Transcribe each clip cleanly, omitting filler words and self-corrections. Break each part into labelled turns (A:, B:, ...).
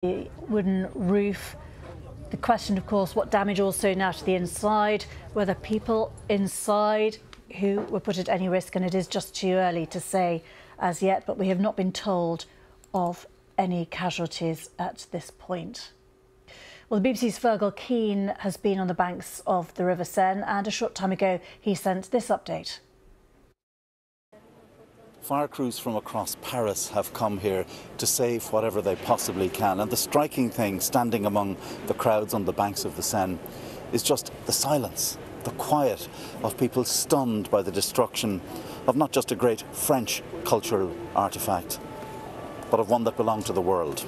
A: The wooden roof. The question, of course, what damage also now to the inside, whether people inside who were put at any risk, and it is just too early to say as yet, but we have not been told of any casualties at this point. Well, the BBC's Fergal Keane has been on the banks of the River Seine, and a short time ago he sent this update.
B: Fire crews from across Paris have come here to save whatever they possibly can. And the striking thing, standing among the crowds on the banks of the Seine, is just the silence, the quiet of people stunned by the destruction of not just a great French cultural artefact, but of one that belonged to the world.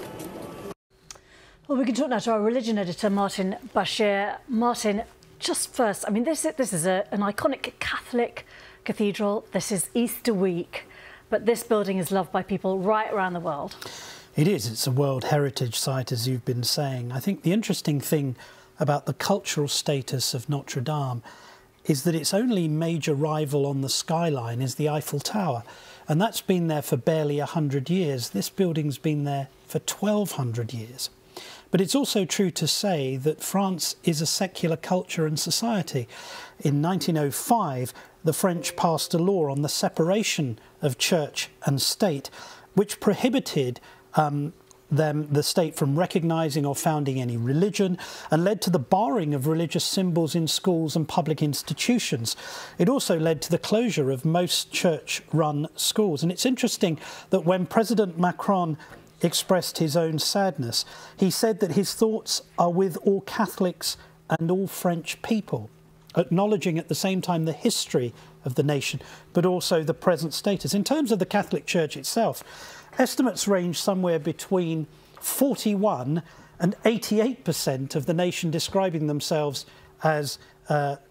A: Well, we can talk now to our religion editor, Martin Bashir. Martin, just first, I mean, this is an iconic Catholic cathedral. This is Easter week. But this building is loved by people right around the world.
C: It is. It's a World Heritage Site, as you've been saying. I think the interesting thing about the cultural status of Notre Dame is that its only major rival on the skyline is the Eiffel Tower. And that's been there for barely 100 years. This building's been there for 1,200 years. But it's also true to say that France is a secular culture and society. In 1905, the French passed a law on the separation of church and state, which prohibited the state from recognising or founding any religion, and led to the barring of religious symbols in schools and public institutions. It also led to the closure of most church-run schools. And it's interesting that when President Macron expressed his own sadness, he said that his thoughts are with all Catholics and all French people, acknowledging at the same time the history of the nation, but also the present status. In terms of the Catholic Church itself, estimates range somewhere between 41 and 88% of the nation describing themselves as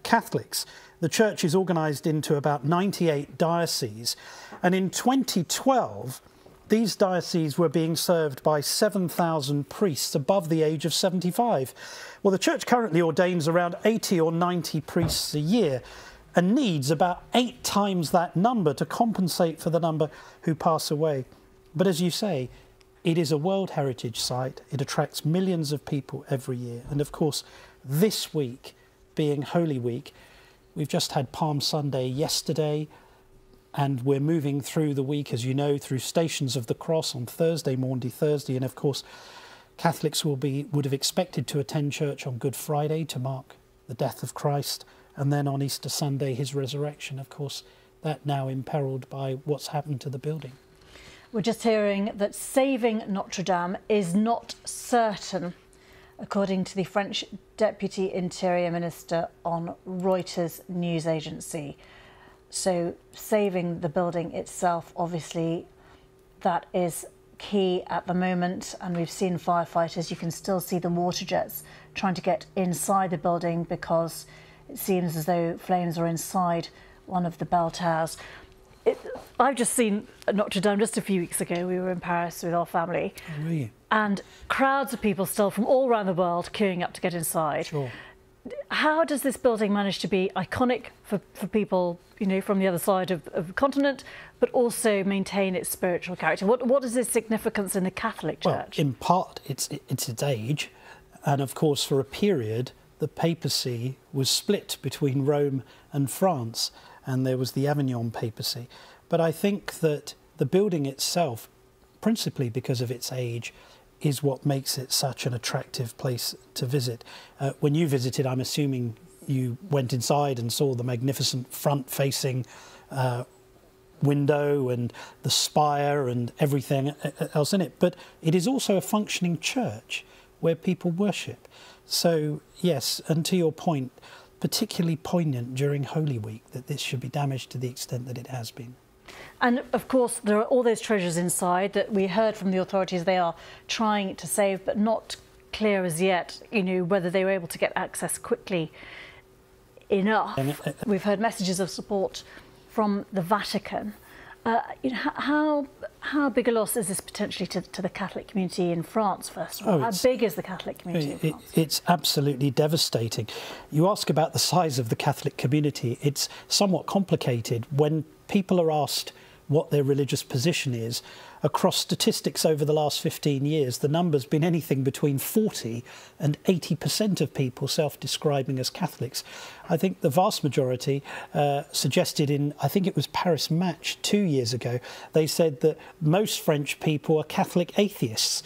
C: Catholics. The Church is organised into about 98 dioceses, and in 2012, these dioceses were being served by 7,000 priests above the age of 75. Well, the Church currently ordains around 80 or 90 priests a year and needs about 8 times that number to compensate for the number who pass away. But as you say, it is a World Heritage Site. It attracts millions of people every year. And of course, this week being Holy Week, we've just had Palm Sunday yesterday, and we're moving through the week, as you know, through Stations of the Cross on Thursday, Maundy Thursday. And of course, Catholics would have expected to attend church on Good Friday to mark the death of Christ, and then on Easter Sunday, his resurrection. Of course, that now imperilled by what's happened to the building.
A: We're just hearing that saving Notre Dame is not certain, according to the French Deputy Interior Minister on Reuters news agency. So saving the building itself, obviously, that is key at the moment. And we've seen firefighters, you can still see the water jets trying to get inside the building because it seems as though flames are inside one of the bell towers. I've just seen Notre Dame just a few weeks ago. We were in Paris with our family.
C: Oh, were you? And
A: crowds of people still from all around the world queuing up to get inside.
C: Sure.
A: How does this building manage to be iconic for people, you know, from the other side of the continent, but also maintain its spiritual character? What is its significance in the Catholic Church?
C: Well, in part, it's its age. And of course, for a period, the papacy was split between Rome and France, and there was the Avignon papacy. But I think that the building itself, principally because of its age, is what makes it such an attractive place to visit. When you visited, I'm assuming you went inside and saw the magnificent front-facing window and the spire and everything else in it. But it is also a functioning church where people worship. So, yes, and to your point, particularly poignant during Holy Week that this should be damaged to the extent that it has been.
A: And of course, there are all those treasures inside that we heard from the authorities they are trying to save, but not clear as yet, you know, whether they were able to get access quickly enough. We've heard messages of support from the Vatican. You know, how big a loss is this potentially to the Catholic community in France, first of all? How big is the Catholic community in France?
C: It's absolutely devastating. You ask about the size of the Catholic community. It's somewhat complicated. When people are asked what their religious position is. Across statistics over the last 15 years, the number's been anything between 40 and 80% of people self-describing as Catholics. I think the vast majority suggested in, I think it was Paris Match 2 years ago, they said that most French people are Catholic atheists.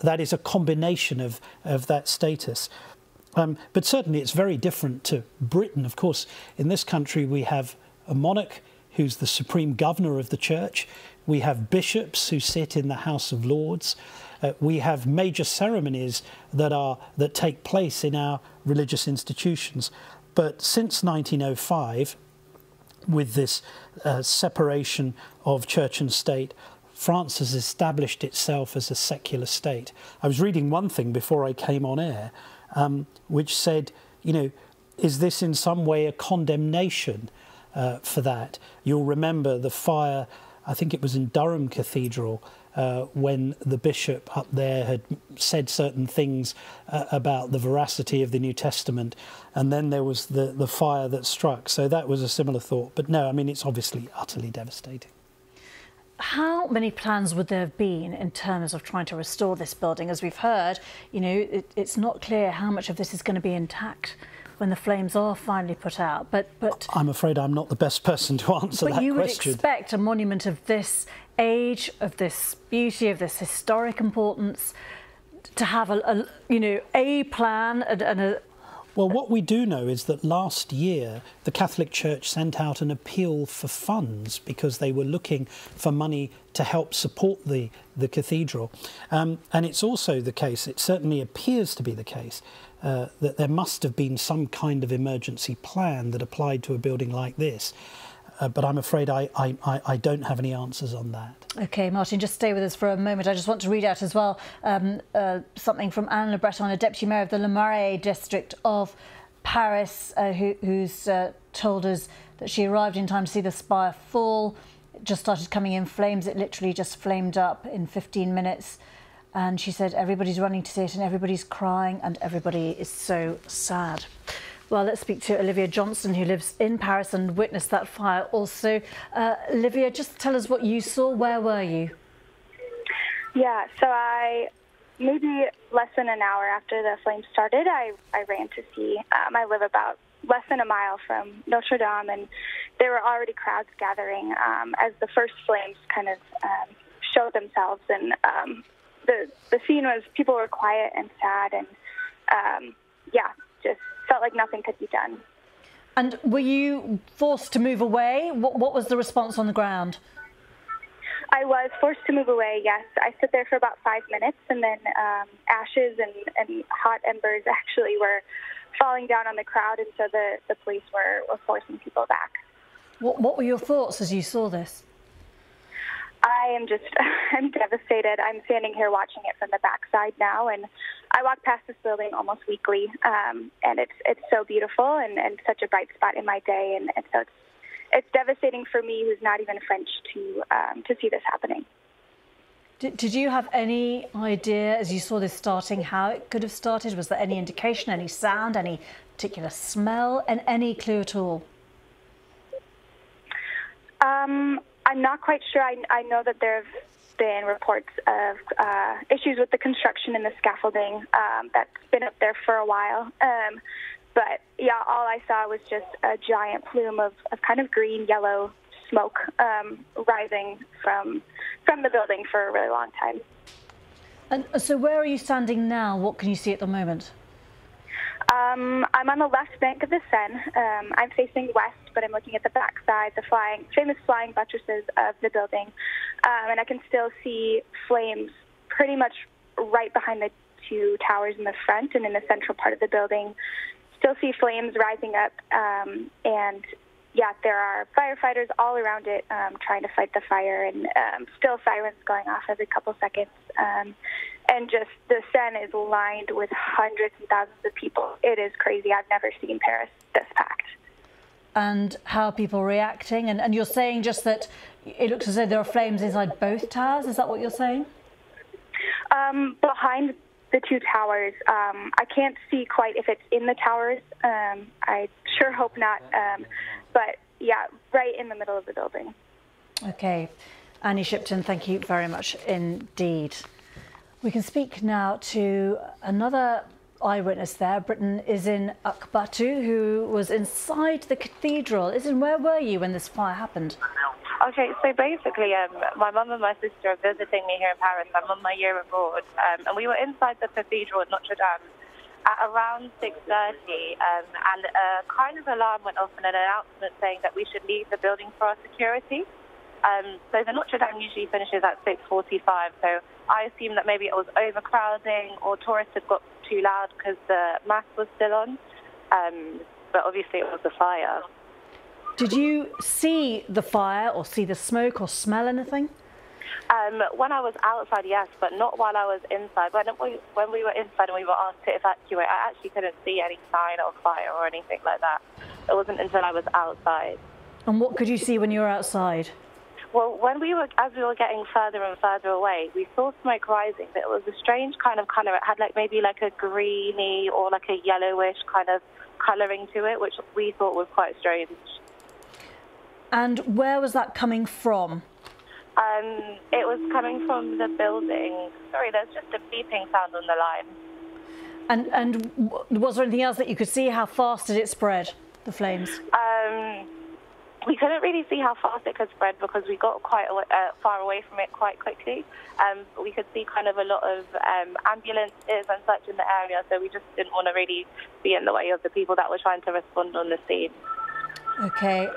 C: That is a combination of that status. But certainly it's very different to Britain. Of course, in this country we have a monarch who's the supreme governor of the church. We have bishops who sit in the House of Lords. We have major ceremonies that take place in our religious institutions. But since 1905, with this separation of church and state, France has established itself as a secular state. I was reading one thing before I came on air, which said, you know, is this in some way a condemnation for that? You'll remember the fire, I think it was in Durham Cathedral, when the bishop up there had said certain things about the veracity of the New Testament, and then there was the fire that struck. So that was a similar thought. But no, I mean, it's obviously utterly devastating.
A: How many plans would there have been in terms of trying to restore this building? As we've heard, you know, it's not clear how much of this is going to be intact when the flames are finally put out. But
C: I'm afraid I'm not the best person to answer that question.
A: But you would expect a monument of this age, of this beauty, of this historic importance, to have a plan and a...
C: Well, what we do know is that last year the Catholic Church sent out an appeal for funds because they were looking for money to help support the cathedral. And it's also the case, it certainly appears to be the case, that there must have been some kind of emergency plan that applied to a building like this. But I'm afraid I don't have any answers on that. OK,
A: Martin, just stay with us for a moment. I just want to read out as well something from Anne Le Breton, a Deputy Mayor of the Le Marais district of Paris, who's told us that she arrived in time to see the spire fall. It just started coming in flames. It literally just flamed up in 15 minutes. And she said everybody's running to see it and everybody's crying and everybody is so sad. Well, let's speak to Olivia Johnson, who lives in Paris and witnessed that fire also. Olivia, just tell us what you saw. Where were you?
D: Yeah, so maybe less than an hour after the flames started, I ran to see. I live about less than a mile from Notre Dame, and there were already crowds gathering as the first flames kind of showed themselves. And the scene was, people were quiet and sad, and just felt like nothing could be done.
A: And were you forced to move away? What was the response on the ground?
D: I was forced to move away, yes. I stood there for about 5 minutes, and then ashes and hot embers actually were falling down on the crowd, and so the police were forcing people back.
A: What were your thoughts as you saw this?
D: I'm devastated. I'm standing here watching it from the backside now, and I walk past this building almost weekly, and it's so beautiful and such a bright spot in my day, and so it's devastating for me, who's not even French, to see this happening.
A: Did you have any idea, as you saw this starting, how it could have started? Was there any indication, any sound, any particular smell, and any clue at all?
D: I'm not quite sure. I know that there have been reports of issues with the construction and the scaffolding that's been up there for a while. But yeah, all I saw was just a giant plume of kind of green-yellow smoke rising from the building for a really long time.
A: And so where are you standing now? What can you see at the moment?
D: I'm on the left bank of the Seine. I'm facing west, but I'm looking at the backside, the famous flying buttresses of the building. And I can still see flames pretty much right behind the two towers in the front and in the central part of the building. Still see flames rising up. And yeah, there are firefighters all around it trying to fight the fire, and still sirens going off every couple seconds. And just the Seine is lined with hundreds and thousands of people. It is crazy. I've never seen Paris this packed.
A: And how are people reacting? And you're saying just that it looks as though there are flames inside both towers. Is that what you're saying?
D: Behind the two towers, I can't see quite if it's in the towers. I sure hope not. But yeah, right in the middle of the building.
A: OK. Annie Shipton, thank you very much indeed. We can speak now to another eyewitness there. Britain is in Akbatu, who was inside the cathedral. Isin, where were you when this fire happened?
E: Okay, so basically, my mum and my sister are visiting me here in Paris. I'm on my year abroad, and we were inside the cathedral at Notre Dame at around 6:30, and a kind of alarm went off and an announcement saying that we should leave the building for our security. So the Notre Dame usually finishes at 6:45, so I assumed that maybe it was overcrowding or tourists had got too loud because the mass was still on, but obviously it was the fire.
A: Did you see the fire or see the smoke or smell anything?
E: When I was outside, yes, but not while I was inside. When we were inside and we were asked to evacuate, I actually couldn't see any sign of fire or anything like that. It wasn't until I was outside.
A: And what could you see when you were outside?
E: Well, as we were getting further and further away, we saw smoke rising, but it was a strange kind of colour. It had maybe a greeny or a yellowish kind of colouring to it, which we thought was quite strange.
A: And where was that coming from?
E: It was coming from the building. Sorry, there's just a beeping sound on the line.
A: And was there anything else that you could see? How fast did it spread, the flames?
E: We couldn't really see how fast it could spread because we got quite far away from it quite quickly. But we could see kind of a lot of ambulances and such in the area, so we just didn't want to really be in the way of the people that were trying to respond on the scene.
A: OK.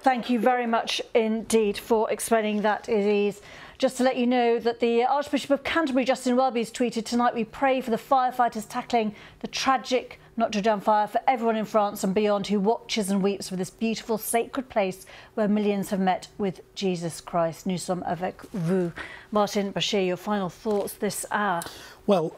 A: Thank you very much indeed for explaining that, Elise. Just to let you know that the Archbishop of Canterbury, Justin Welby, has tweeted, "Tonight we pray for the firefighters tackling the tragic Notre Dame fire, for everyone in France and beyond who watches and weeps for this beautiful sacred place where millions have met with Jesus Christ. Nous sommes avec vous." Martin Bashir, your final thoughts this hour?
C: Well,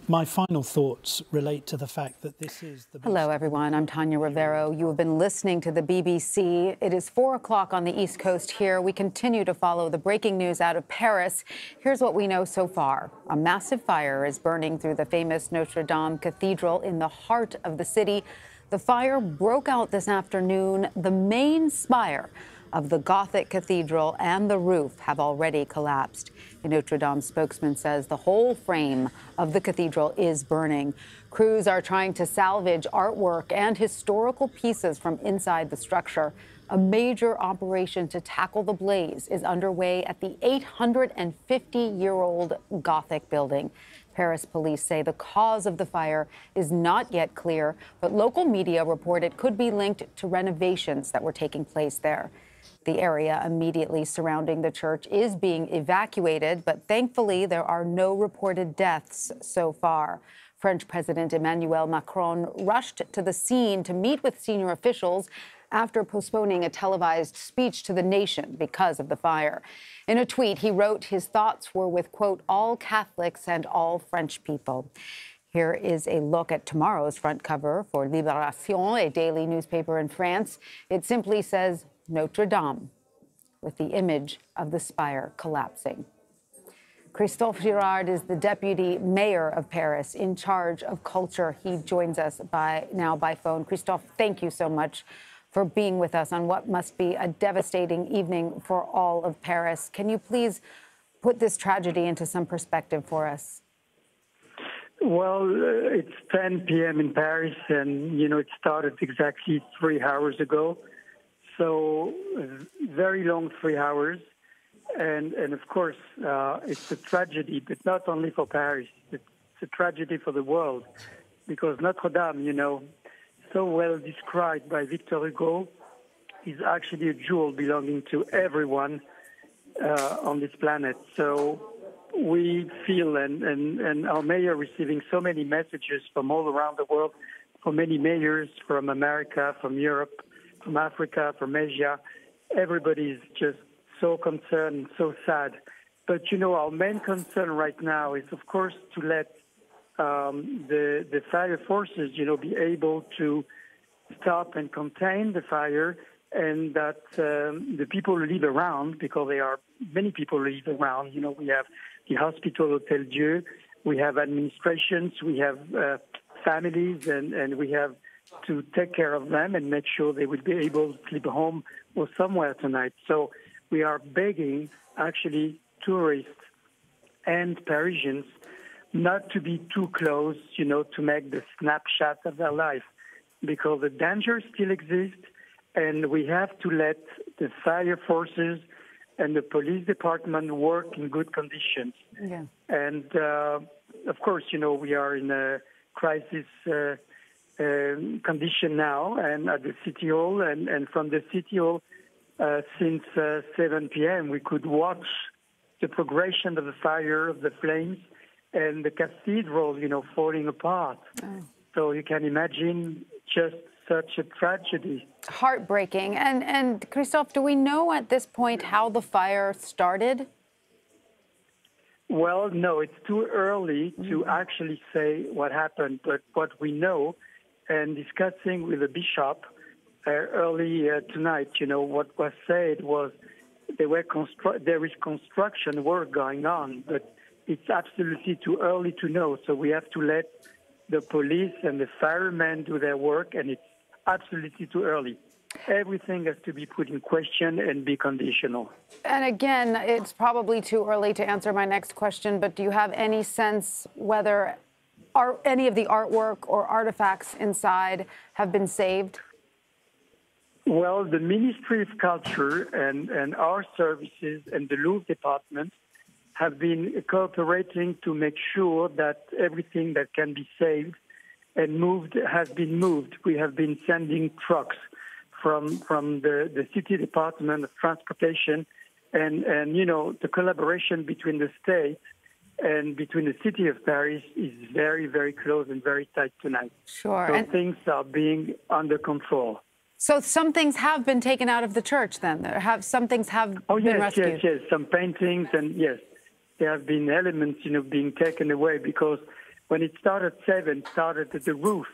C: my final thoughts relate to the fact that this is the...
F: Hello, everyone. I'm Tanya Rivero. You have been listening to the BBC. It is 4 o'clock on the East Coast here. We continue to follow the breaking news out of Paris. Here's what we know so far. A massive fire is burning through the famous Notre Dame Cathedral in the heart of the city. The fire broke out this afternoon. The main spire of the Gothic cathedral and the roof have already collapsed. A Notre Dame spokesman says the whole frame of the cathedral is burning. Crews are trying to salvage artwork and historical pieces from inside the structure. A major operation to tackle the blaze is underway at the 850-year-old Gothic building. Paris police say the cause of the fire is not yet clear, but local media report it could be linked to renovations that were taking place there. The area immediately surrounding the church is being evacuated, but thankfully there are no reported deaths so far. French President Emmanuel Macron rushed to the scene to meet with senior officials after postponing a televised speech to the nation because of the fire. In a tweet, he wrote his thoughts were with, quote, all Catholics and all French people. Here is a look at tomorrow's front cover for Libération, a daily newspaper in France. It simply says Notre Dame, with the image of the spire collapsing. Christophe Girard is the deputy mayor of Paris in charge of culture. He joins us now by phone. Christophe, thank you so much for being with us on what must be a devastating evening for all of Paris. Can you please put this tragedy into some perspective for us?
G: Well, it's 10 p.m. in Paris, and, it started exactly 3 hours ago. So very long 3 hours. And of course, it's a tragedy, but not only for Paris. It's a tragedy for the world, because Notre Dame, so well described by Victor Hugo, is actually a jewel belonging to everyone on this planet. So we feel, and our mayor receiving so many messages from all around the world, from many mayors from America, from Europe, from Africa, from Asia. Everybody's just so concerned, so sad. But, our main concern right now is, of course, to let the fire forces, be able to stop and contain the fire, and that the people who live around, because there are many people who live around, we have the hospital Hotel Dieu, we have administrations, we have families, and we have to take care of them and make sure they will be able to sleep home or somewhere tonight. So we are begging, actually, tourists and Parisians not to be too close, to make the snapshot of their life, because the danger still exists, and we have to let the fire forces and the police department work in good conditions.
F: Yeah.
G: And, of course, we are in a crisis condition now, and at the City Hall, and from the City Hall, since 7 p.m., we could watch the progression of the fire, of the flames, and the cathedral, falling apart. Oh. So you can imagine just such a tragedy.
F: Heartbreaking. And Christophe, do we know at this point how the fire started?
G: Well, no, it's too early to actually say what happened. But what we know, and discussing with the bishop early tonight, what was said was there is construction work going on, but it's absolutely too early to know. So we have to let the police and the firemen do their work, and it's absolutely too early. Everything has to be put in question and be conditional.
F: And again, it's probably too early to answer my next question, but do you have any sense whether any of the artwork or artifacts inside have been saved?
G: Well, the Ministry of Culture and our services and the Louvre department have been cooperating to make sure that everything that can be saved and moved has been moved. We have been sending trucks from the City Department of Transportation, and the collaboration between the state and between the City of Paris is very, very close and very tight tonight.
F: Sure.
G: So things are being under control.
F: So some things have been taken out of the church then? Some things have been rescued?
G: Yes. Some paintings, and yes, there have been elements, being taken away, because when it started at the roof.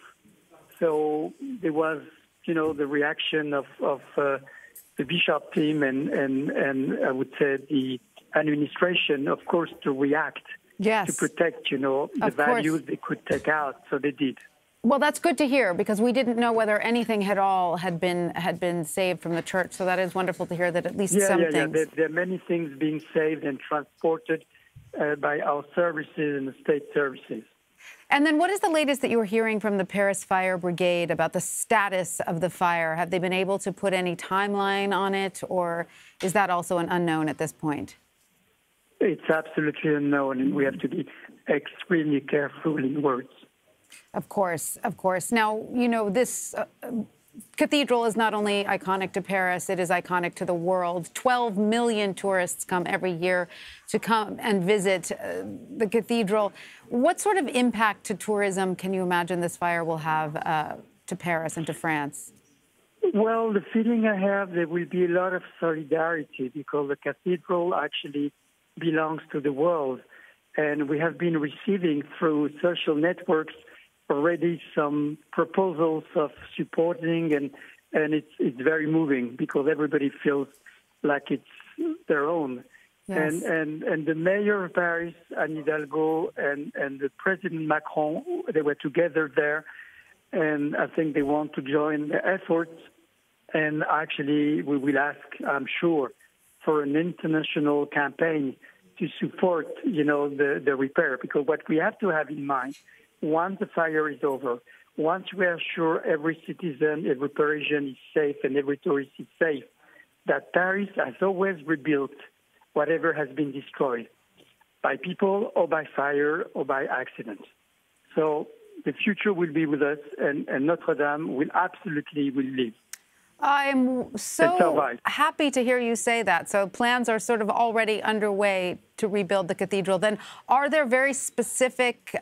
G: So there was, the reaction of the bishop team and I would say the administration, of course, to react, to protect, the values they could take out. So they did.
F: Well, that's good to hear, because we didn't know whether anything at all had been saved from the church. So that is wonderful to hear that at least some things.
G: Yeah. There are many things being saved and transported by our services and the state services.
F: And then what is the latest that you were hearing from the Paris Fire Brigade about the status of the fire? Have they been able to put any timeline on it, or is that also an unknown at this point?
G: It's absolutely unknown, and we have to be extremely careful in words.
F: Of course, of course. Now, this cathedral is not only iconic to Paris, it is iconic to the world. 12 million tourists come every year to come and visit the cathedral. What sort of impact to tourism can you imagine this fire will have to Paris and to France?
G: Well, the feeling I have, there will be a lot of solidarity, because the cathedral actually belongs to the world. And we have been receiving through social networks already some proposals of supporting, and it's very moving, because everybody feels like it's their own. Yes. And the mayor of Paris, Anne Hidalgo, and the President Macron, they were together there, and I think they want to join the efforts. And actually, we will ask, I'm sure, for an international campaign to support, the repair, because what we have to have in mind, once the fire is over, once we are sure every citizen, every Parisian is safe and every tourist is safe, that Paris has always rebuilt whatever has been destroyed by people or by fire or by accident. So the future will be with us, and Notre Dame will live.
F: I'm so happy to hear you say that. So plans are sort of already underway to rebuild the cathedral. Then are there very specific,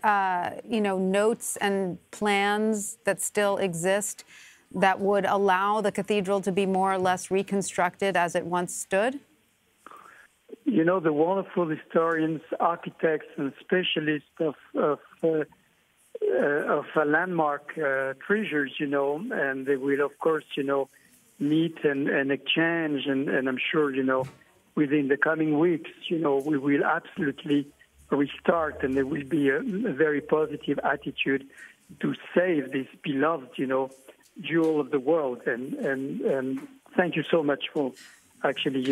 F: notes and plans that still exist that would allow the cathedral to be more or less reconstructed as it once stood?
G: The wonderful historians, architects, and specialists of landmark treasures, and they will, of course, meet and exchange, and I'm sure, within the coming weeks, we will absolutely restart, and there will be a very positive attitude to save this beloved, jewel of the world. And thank you so much for actually,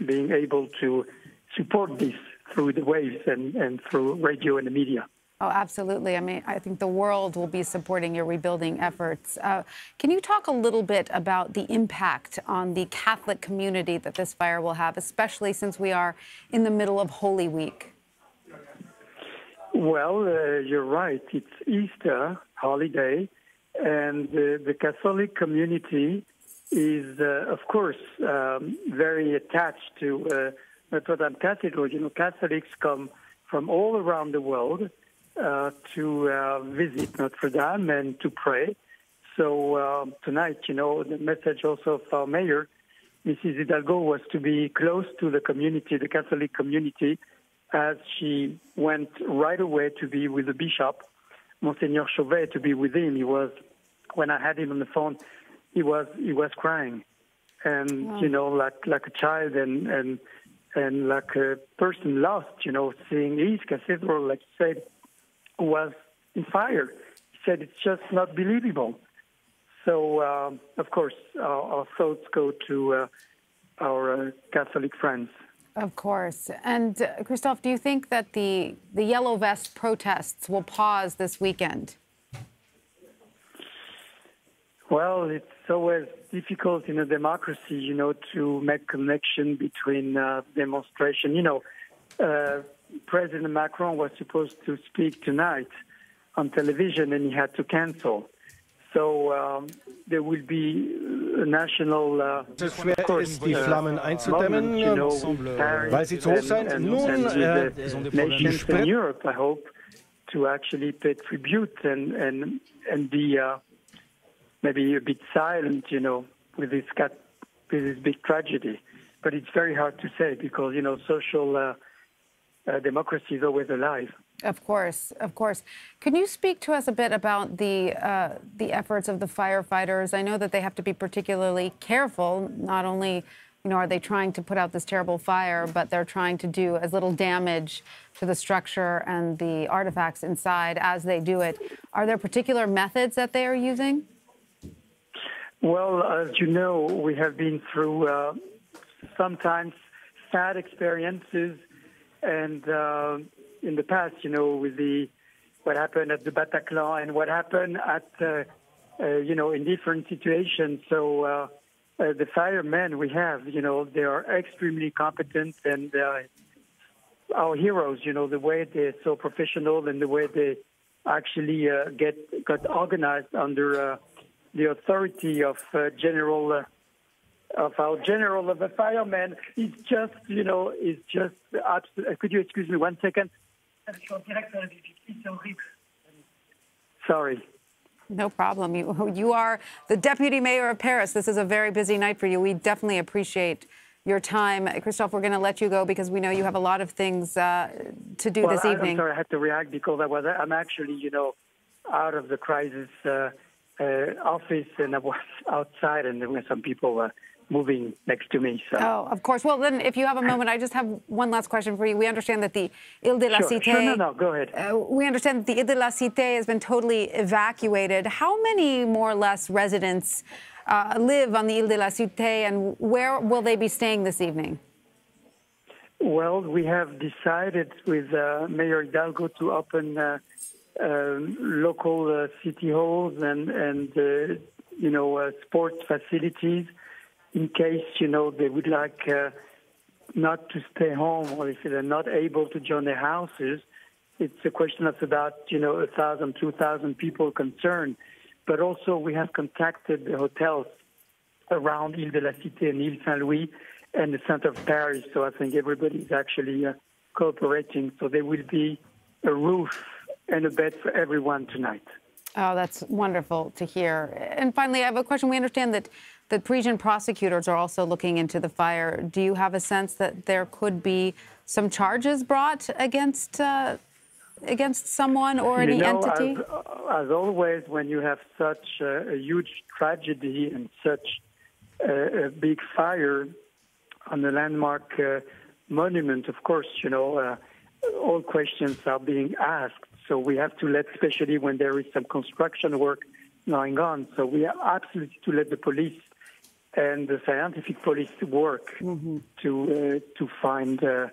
G: being able to support this through the waves and through radio and the media.
F: Oh, absolutely. I mean, I think the world will be supporting your rebuilding efforts. Can you talk a little bit about the impact on the Catholic community that this fire will have, especially since we are in the middle of Holy Week?
G: Well, you're right. It's Easter holiday, and the Catholic community is, of course, very attached to Notre Dame Cathedral. Catholics come from all around the world to visit Notre Dame and to pray. So tonight, the message also of our mayor, Mrs. Hidalgo, was to be close to the community, the Catholic community, as she went right away to be with the bishop, Monseigneur Chauvet, to be with him. He was, when I had him on the phone, he was crying, and
F: wow.
G: like a child and like a person lost, seeing his cathedral, like you said, was in fire. He said it's just not believable. So, of course, our thoughts go to our Catholic friends.
F: Of course. And Christophe, do you think that the Yellow Vest protests will pause this weekend?
G: Well, it's always difficult in a democracy, to make connection between demonstration. President Macron was supposed to speak tonight on television, and he had to cancel. So there will be a national,
H: schwer ist, die Flammen einzudämmen, weil sie zu hoch sind. Nun,
G: nations in Europe, I hope, to actually pay tribute and be maybe a bit silent, with this big tragedy. But it's very hard to say because, social democracy is always alive.
F: Of course, of course. Can you speak to us a bit about the efforts of the firefighters? I know that they have to be particularly careful. Not only, are they trying to put out this terrible fire, but they're trying to do as little damage to the structure and the artifacts inside as they do it. Are there particular methods that they are using?
G: Well, as you know, we have been through sometimes sad experiences, and in the past, with what happened at the Bataclan and what happened at, in different situations. So the firemen we have, they are extremely competent, and our heroes, the way they're so professional and the way they actually got organized under the authority of our general of the firemen is just, absolutely. Could you excuse me 1 second? Sorry.
F: No problem. You are the deputy mayor of Paris. This is a very busy night for you. We definitely appreciate your time. Christophe, we're going to let you go because we know you have a lot of things to do this evening.
G: I'm sorry, I had to react because I'm actually, out of the crisis office, and I was outside, and there were some people moving next to me. So.
F: Oh, of course. Well, then, if you have a moment, I just have one last question for you. We understand that the Ile de la Cité...
G: Sure, no, go ahead.
F: We understand that the Ile de la Cité has been totally evacuated. How many, more or less, residents live on the Ile de la Cité, and where will they be staying this evening?
G: Well, we have decided with Mayor Hidalgo to open local city halls and sports facilities in case, they would like not to stay home, or if they're not able to join their houses. It's a question of about, 1,000, 2,000 people concerned. But also we have contacted the hotels around Ile de la Cité and Ile Saint-Louis and the center of Paris. So I think everybody is actually cooperating. So there will be a roof and a bed for everyone tonight.
F: Oh, that's wonderful to hear. And finally, I have a question. We understand that Parisian prosecutors are also looking into the fire. Do you have a sense that there could be some charges brought against someone or any entity?
G: As always, when you have such a huge tragedy and such a big fire on a landmark monument, of course, all questions are being asked. So we have to especially when there is some construction work going on. So we have absolutely to let the police and the scientific police work to find the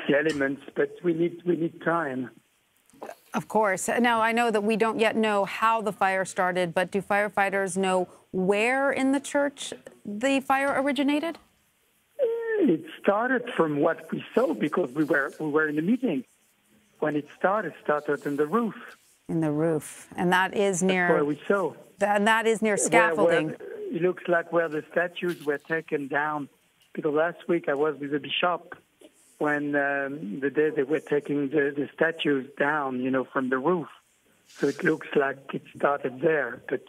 G: elements, but we need time.
F: Of course. Now, I know that we don't yet know how the fire started, but do firefighters know where in the church the fire originated?
G: It started from what we saw because we were in the meeting. When it started in the roof.
F: In the roof. And that is near...
G: That's where we saw.
F: And that is near scaffolding.
G: Where it looks like where the statues were taken down. Because last week I was with the bishop when the day they were taking the statues down, from the roof. So it looks like it started there. But,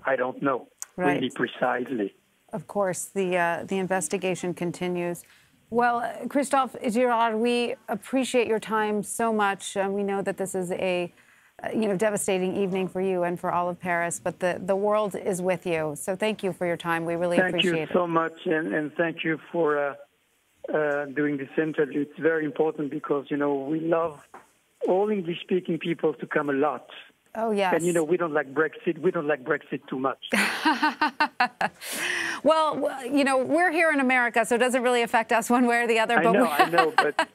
G: I don't know really precisely.
F: Of course, the investigation continues. Well, Christophe Girard, we appreciate your time so much. We know that this is a devastating evening for you and for all of Paris, but the world is with you. So thank you for your time. We really appreciate it.
G: Thank you so much, and thank you for doing this interview. It's very important because, we love all English-speaking people to come a lot.
F: Oh, yes.
G: And, we don't like Brexit. We don't like Brexit too much.
F: Well, we're here in America, so it doesn't really affect us one way or the other.
G: I know, but,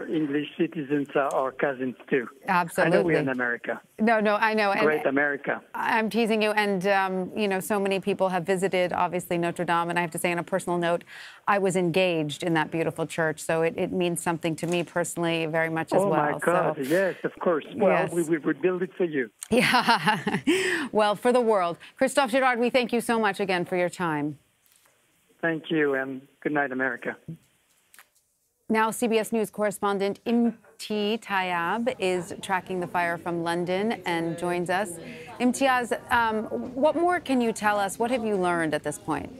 G: English citizens are our cousins, too.
F: Absolutely.
G: I know we're in America.
F: No, I know.
G: Great America.
F: I'm teasing you. And, so many people have visited, obviously, Notre Dame. And I have to say, on a personal note, I was engaged in that beautiful church. So it means something to me personally very much as well.
G: Oh, my God. So, yes, of course. Well, yes. We would build it for you.
F: Yeah. Well, for the world. Christophe Girard, we thank you so much again for your time.
G: Thank you, and good night, America.
F: Now, CBS News correspondent Imti Tayab is tracking the fire from London and joins us. Imtiaz, what more can you tell us? What have you learned at this point?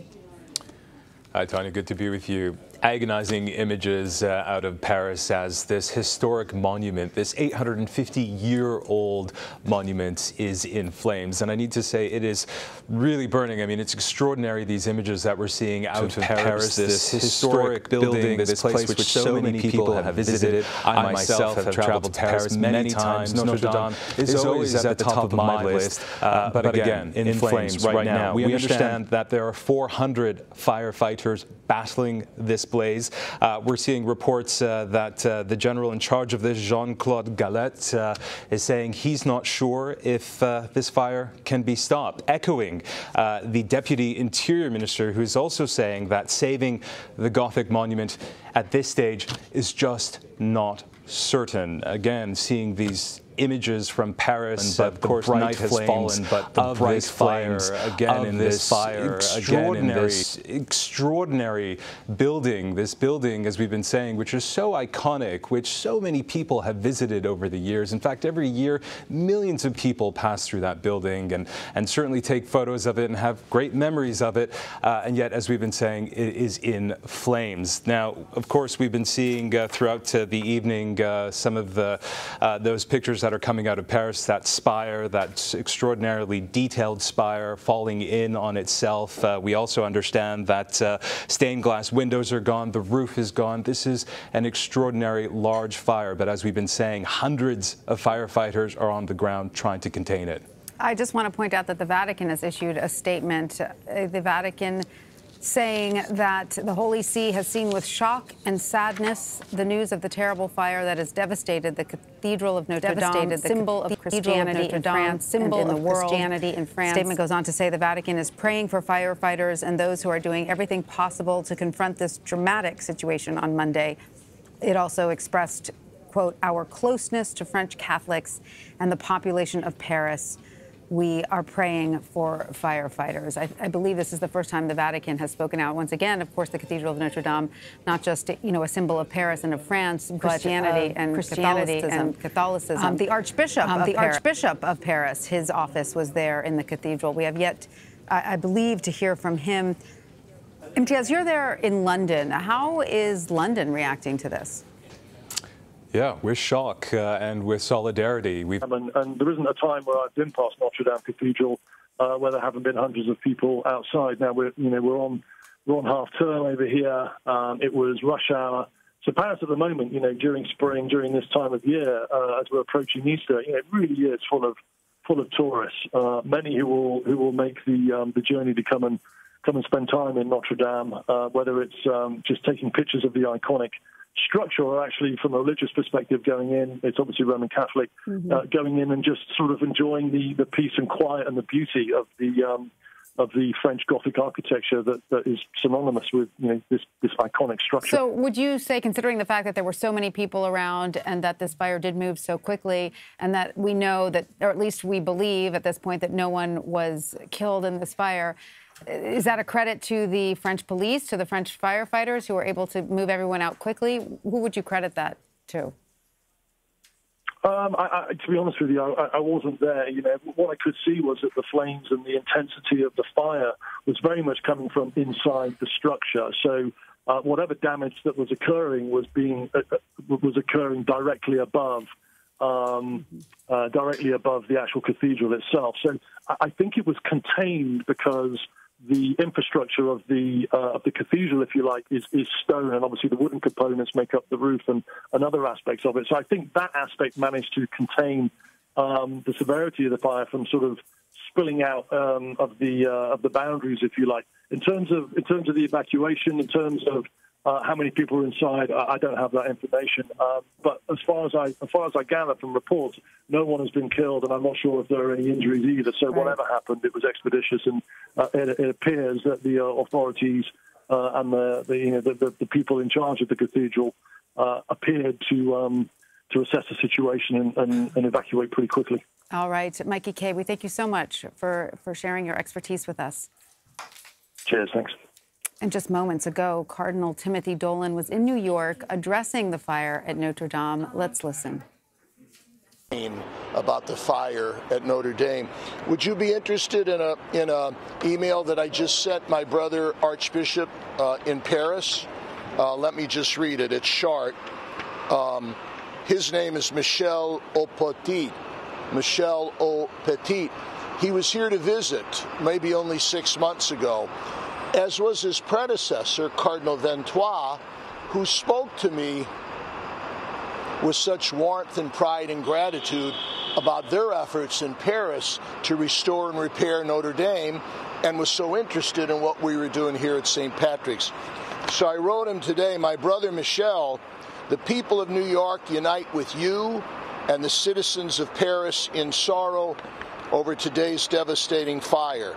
I: Hi, Tanya. Good to be with you. Agonizing images out of Paris as this historic monument, this 850-year-old monument is in flames. And I need to say it is really burning. I mean, it's extraordinary, these images that we're seeing out of Paris, this historic building, this place which so many people have visited. I myself have traveled to Paris many times. Notre Dame is always at the top of my list. But again, in flames right now. We understand that there are 400 firefighters battling this blaze. We're seeing reports that the general in charge of this, Jean-Claude Gallet, is saying he's not sure if this fire can be stopped, echoing the Deputy Interior Minister, who's also saying that saving the Gothic monument at this stage is just not certain. Again, seeing these images from Paris, but of course night has fallen, but the bright fire again in this fire, extraordinary building, this building, as we've been saying, which is so iconic, which so many people have visited over the years. In fact, every year, millions of people pass through that building and certainly take photos of it and have great memories of it. And yet, as we've been saying, it is in flames. Now, of course, we've been seeing throughout the evening some of those pictures that are coming out of Paris, that spire, that extraordinarily detailed spire falling in on itself. We also understand that stained glass windows are gone, the roof is gone. This is an extraordinary large fire, but as we've been saying, hundreds of firefighters are on the ground trying to contain it.
F: I just want to point out that the Vatican has issued a statement. The Vatican saying that the Holy See has seen with shock and sadness the news of the terrible fire that has devastated the Cathedral of Notre Dame, symbol of Christianity in France, symbol of Christianity in France. The statement goes on to say the Vatican is praying for firefighters and those who are doing everything possible to confront this dramatic situation on Monday. It also expressed, quote, our closeness to French Catholics and the population of Paris. We are praying for firefighters. I believe this is the first time the Vatican has spoken out. Once again, of course, the Cathedral of Notre Dame, not just, a symbol of Paris and of France, but Catholicism. The Archbishop of Paris, his office was there in the cathedral. We have yet, I believe, to hear from him. Imtiaz, you're there in London. How is London reacting to this?
I: Yeah, with shock and with solidarity.
J: And there isn't a time where I've been past Notre Dame Cathedral where there haven't been hundreds of people outside. Now we're on half term over here. It was rush hour. So Paris at the moment, during spring, during this time of year, as we're approaching Easter, it really is full of full of tourists, many who will make the journey to come and spend time in Notre Dame, whether it's just taking pictures of the iconic structure or actually from a religious perspective going in. It's obviously Roman Catholic, going in and just sort of enjoying the peace and quiet and the beauty of the French Gothic architecture that is synonymous with this iconic structure.
F: So would you say, considering the fact that there were so many people around and that this fire did move so quickly and that we know that, or at least we believe at this point, that no one was killed in this fire, is that a credit to the French police, to the French firefighters who were able to move everyone out quickly? Who would you credit that to?
J: To be honest with you, I wasn't there. What I could see was that the flames and the intensity of the fire was very much coming from inside the structure. So whatever damage that was occurring was occurring directly above the actual cathedral itself. So I think it was contained because the infrastructure of the cathedral, if you like, is stone, and obviously the wooden components make up the roof and other aspects of it. So I think that aspect managed to contain the severity of the fire from sort of spilling out of the boundaries, if you like. In terms of the evacuation, in terms of how many people are inside, I don't have that information. But as far as I gather from reports, no one has been killed, and I'm not sure if there are any injuries either. So whatever happened, it was expeditious, and it appears that the authorities and the people in charge of the cathedral appeared to assess the situation and evacuate pretty quickly.
F: All right, Mikey Kay, we thank you so much for sharing your expertise with us.
J: Cheers, thanks.
F: And just moments ago, Cardinal Timothy Dolan was in New York addressing the fire at Notre Dame. Let's listen.
K: About the fire at Notre Dame. Would you be interested in a email that I just sent my brother Archbishop in Paris? Let me just read it. It's short. His name is Michel Aupetit. Michel Aupetit. He was here to visit maybe only 6 months ago, as was his predecessor, Cardinal Ventois, who spoke to me with such warmth and pride and gratitude about their efforts in Paris to restore and repair Notre Dame, and was so interested in what we were doing here at St. Patrick's. So I wrote him today, my brother Michel, the people of New York unite with you and the citizens of Paris in sorrow over today's devastating fire.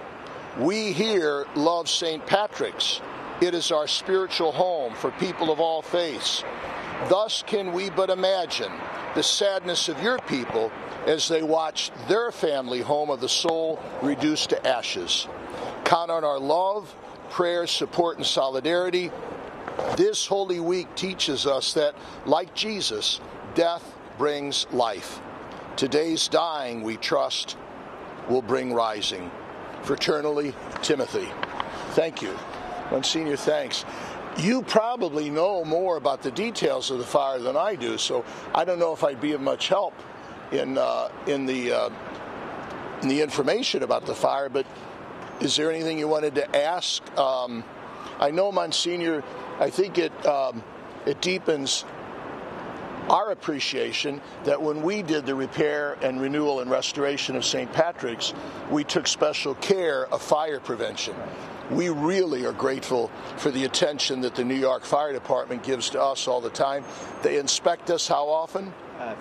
K: We here love St. Patrick's. It is our spiritual home for people of all faiths. Thus can we but imagine the sadness of your people as they watch their family home of the soul reduced to ashes. Count on our love, prayers, support, and solidarity. This Holy Week teaches us that, like Jesus, death brings life. Today's dying, we trust, will bring rising. Fraternally, Timothy. Thank you. Monsignor, thanks. You probably know more about the details of the fire than I do, so I don't know if I'd be of much help in the information about the fire, but is there anything you wanted to ask? I know, Monsignor, I think it deepens our appreciation that when we did the repair and renewal and restoration of St. Patrick's, we took special care of fire prevention. We really are grateful for the attention that the New York Fire Department gives to us all the time. They inspect us how often?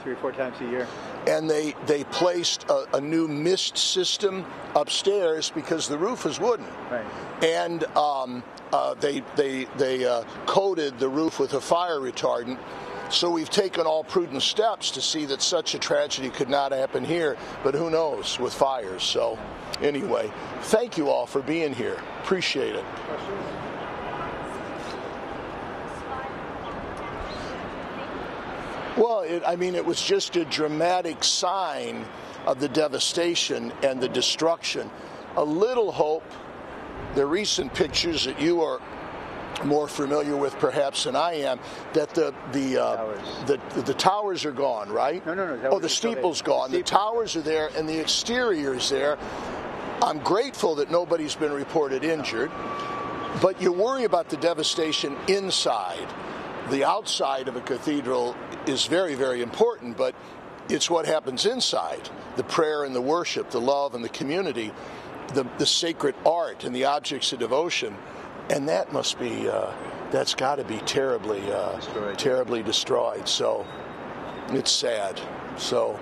L: 3 or 4 times a year.
K: And they placed a new mist system upstairs because the roof is wooden.
L: Right.
K: And they coated the roof with a fire retardant. So we've taken all prudent steps to see that such a tragedy could not happen here, but who knows with fires. So anyway, thank you all for being here. Appreciate it. Well, it was just a dramatic sign of the devastation and the destruction. A little hope, the recent pictures that you are more familiar with perhaps than I am, that the towers are gone, right?
L: No.
K: Oh, the steeple's gone. The towers are there and the exterior is there. I'm grateful that nobody's been reported injured, but you worry about the devastation inside. The outside of a cathedral is very, very important, but It's what happens inside, the prayer and the worship, the love and the community, the sacred art and the objects of devotion. And that must be, that's got to be terribly, terribly destroyed. So it's sad. So.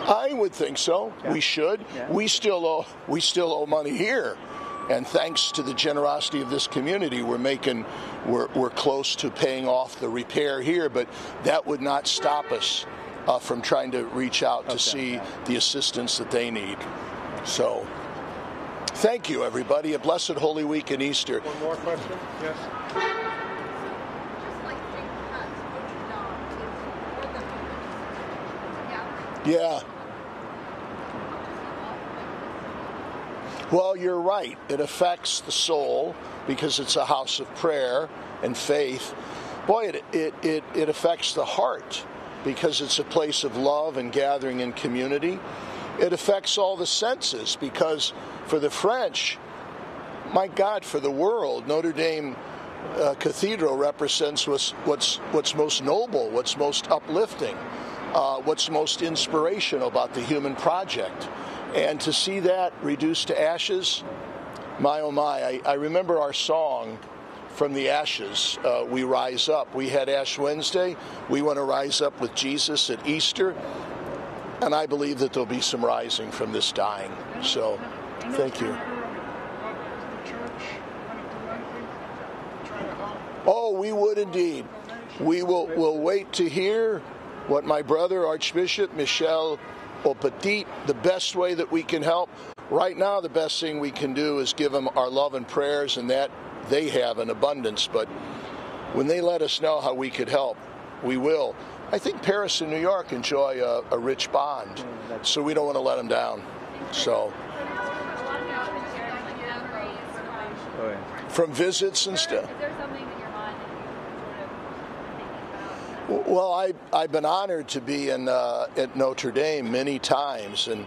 K: I would think so. Yeah. We should. Yeah. We still owe money here, and thanks to the generosity of this community, we're close to paying off the repair here. But that would not stop us from trying to reach out to see the assistance that they need. So, thank you, everybody. A blessed Holy Week and Easter.
H: One more question. Yes.
K: Yeah. Well, you're right. It affects the soul because it's a house of prayer and faith. Boy, it affects the heart because it's a place of love and gathering in community. It affects all the senses because for the French, my God, for the world, Notre Dame Cathedral represents what's most noble, what's most uplifting, what's most inspirational about the human project. And to see that reduced to ashes, my oh my. I remember our song, From the Ashes, We Rise Up. We had Ash Wednesday. We want to rise up with Jesus at Easter. And I believe that there'll be some rising from this dying. So, thank you. Oh, we would indeed. We'll wait to hear what my brother, Archbishop Michel Petit, the best way that we can help. Right now, the best thing we can do is give them our love and prayers, and that they have in abundance. But when they let us know how we could help, we will. I think Paris and New York enjoy a rich bond, so we don't want to let them down. So, from visits and stuff. Well, I've been honored to be at Notre Dame many times, and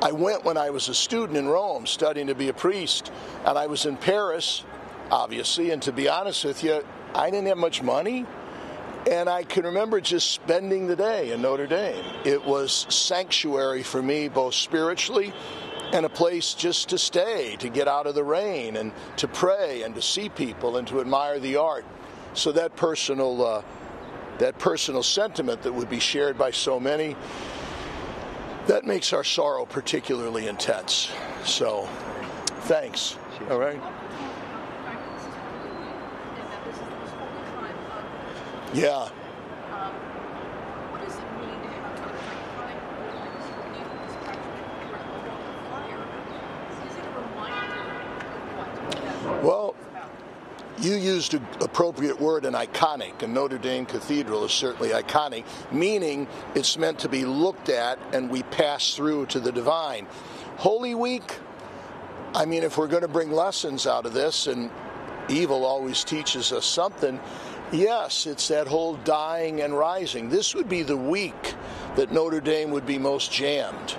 K: I went when I was a student in Rome studying to be a priest, and I was in Paris, obviously, and to be honest with you, I didn't have much money, and I can remember just spending the day in Notre Dame. It was sanctuary for me, both spiritually and a place just to stay, to get out of the rain, and to pray, and to see people, and to admire the art. So that personal sentiment that would be shared by so many, that makes our sorrow particularly intense. So, thanks. All right. Yeah. Well, you used an appropriate word, and iconic, and Notre Dame Cathedral is certainly iconic, meaning it's meant to be looked at and we pass through to the divine. Holy Week, I mean, if we're going to bring lessons out of this, and evil always teaches us something, yes, it's that whole dying and rising. This would be the week that Notre Dame would be most jammed.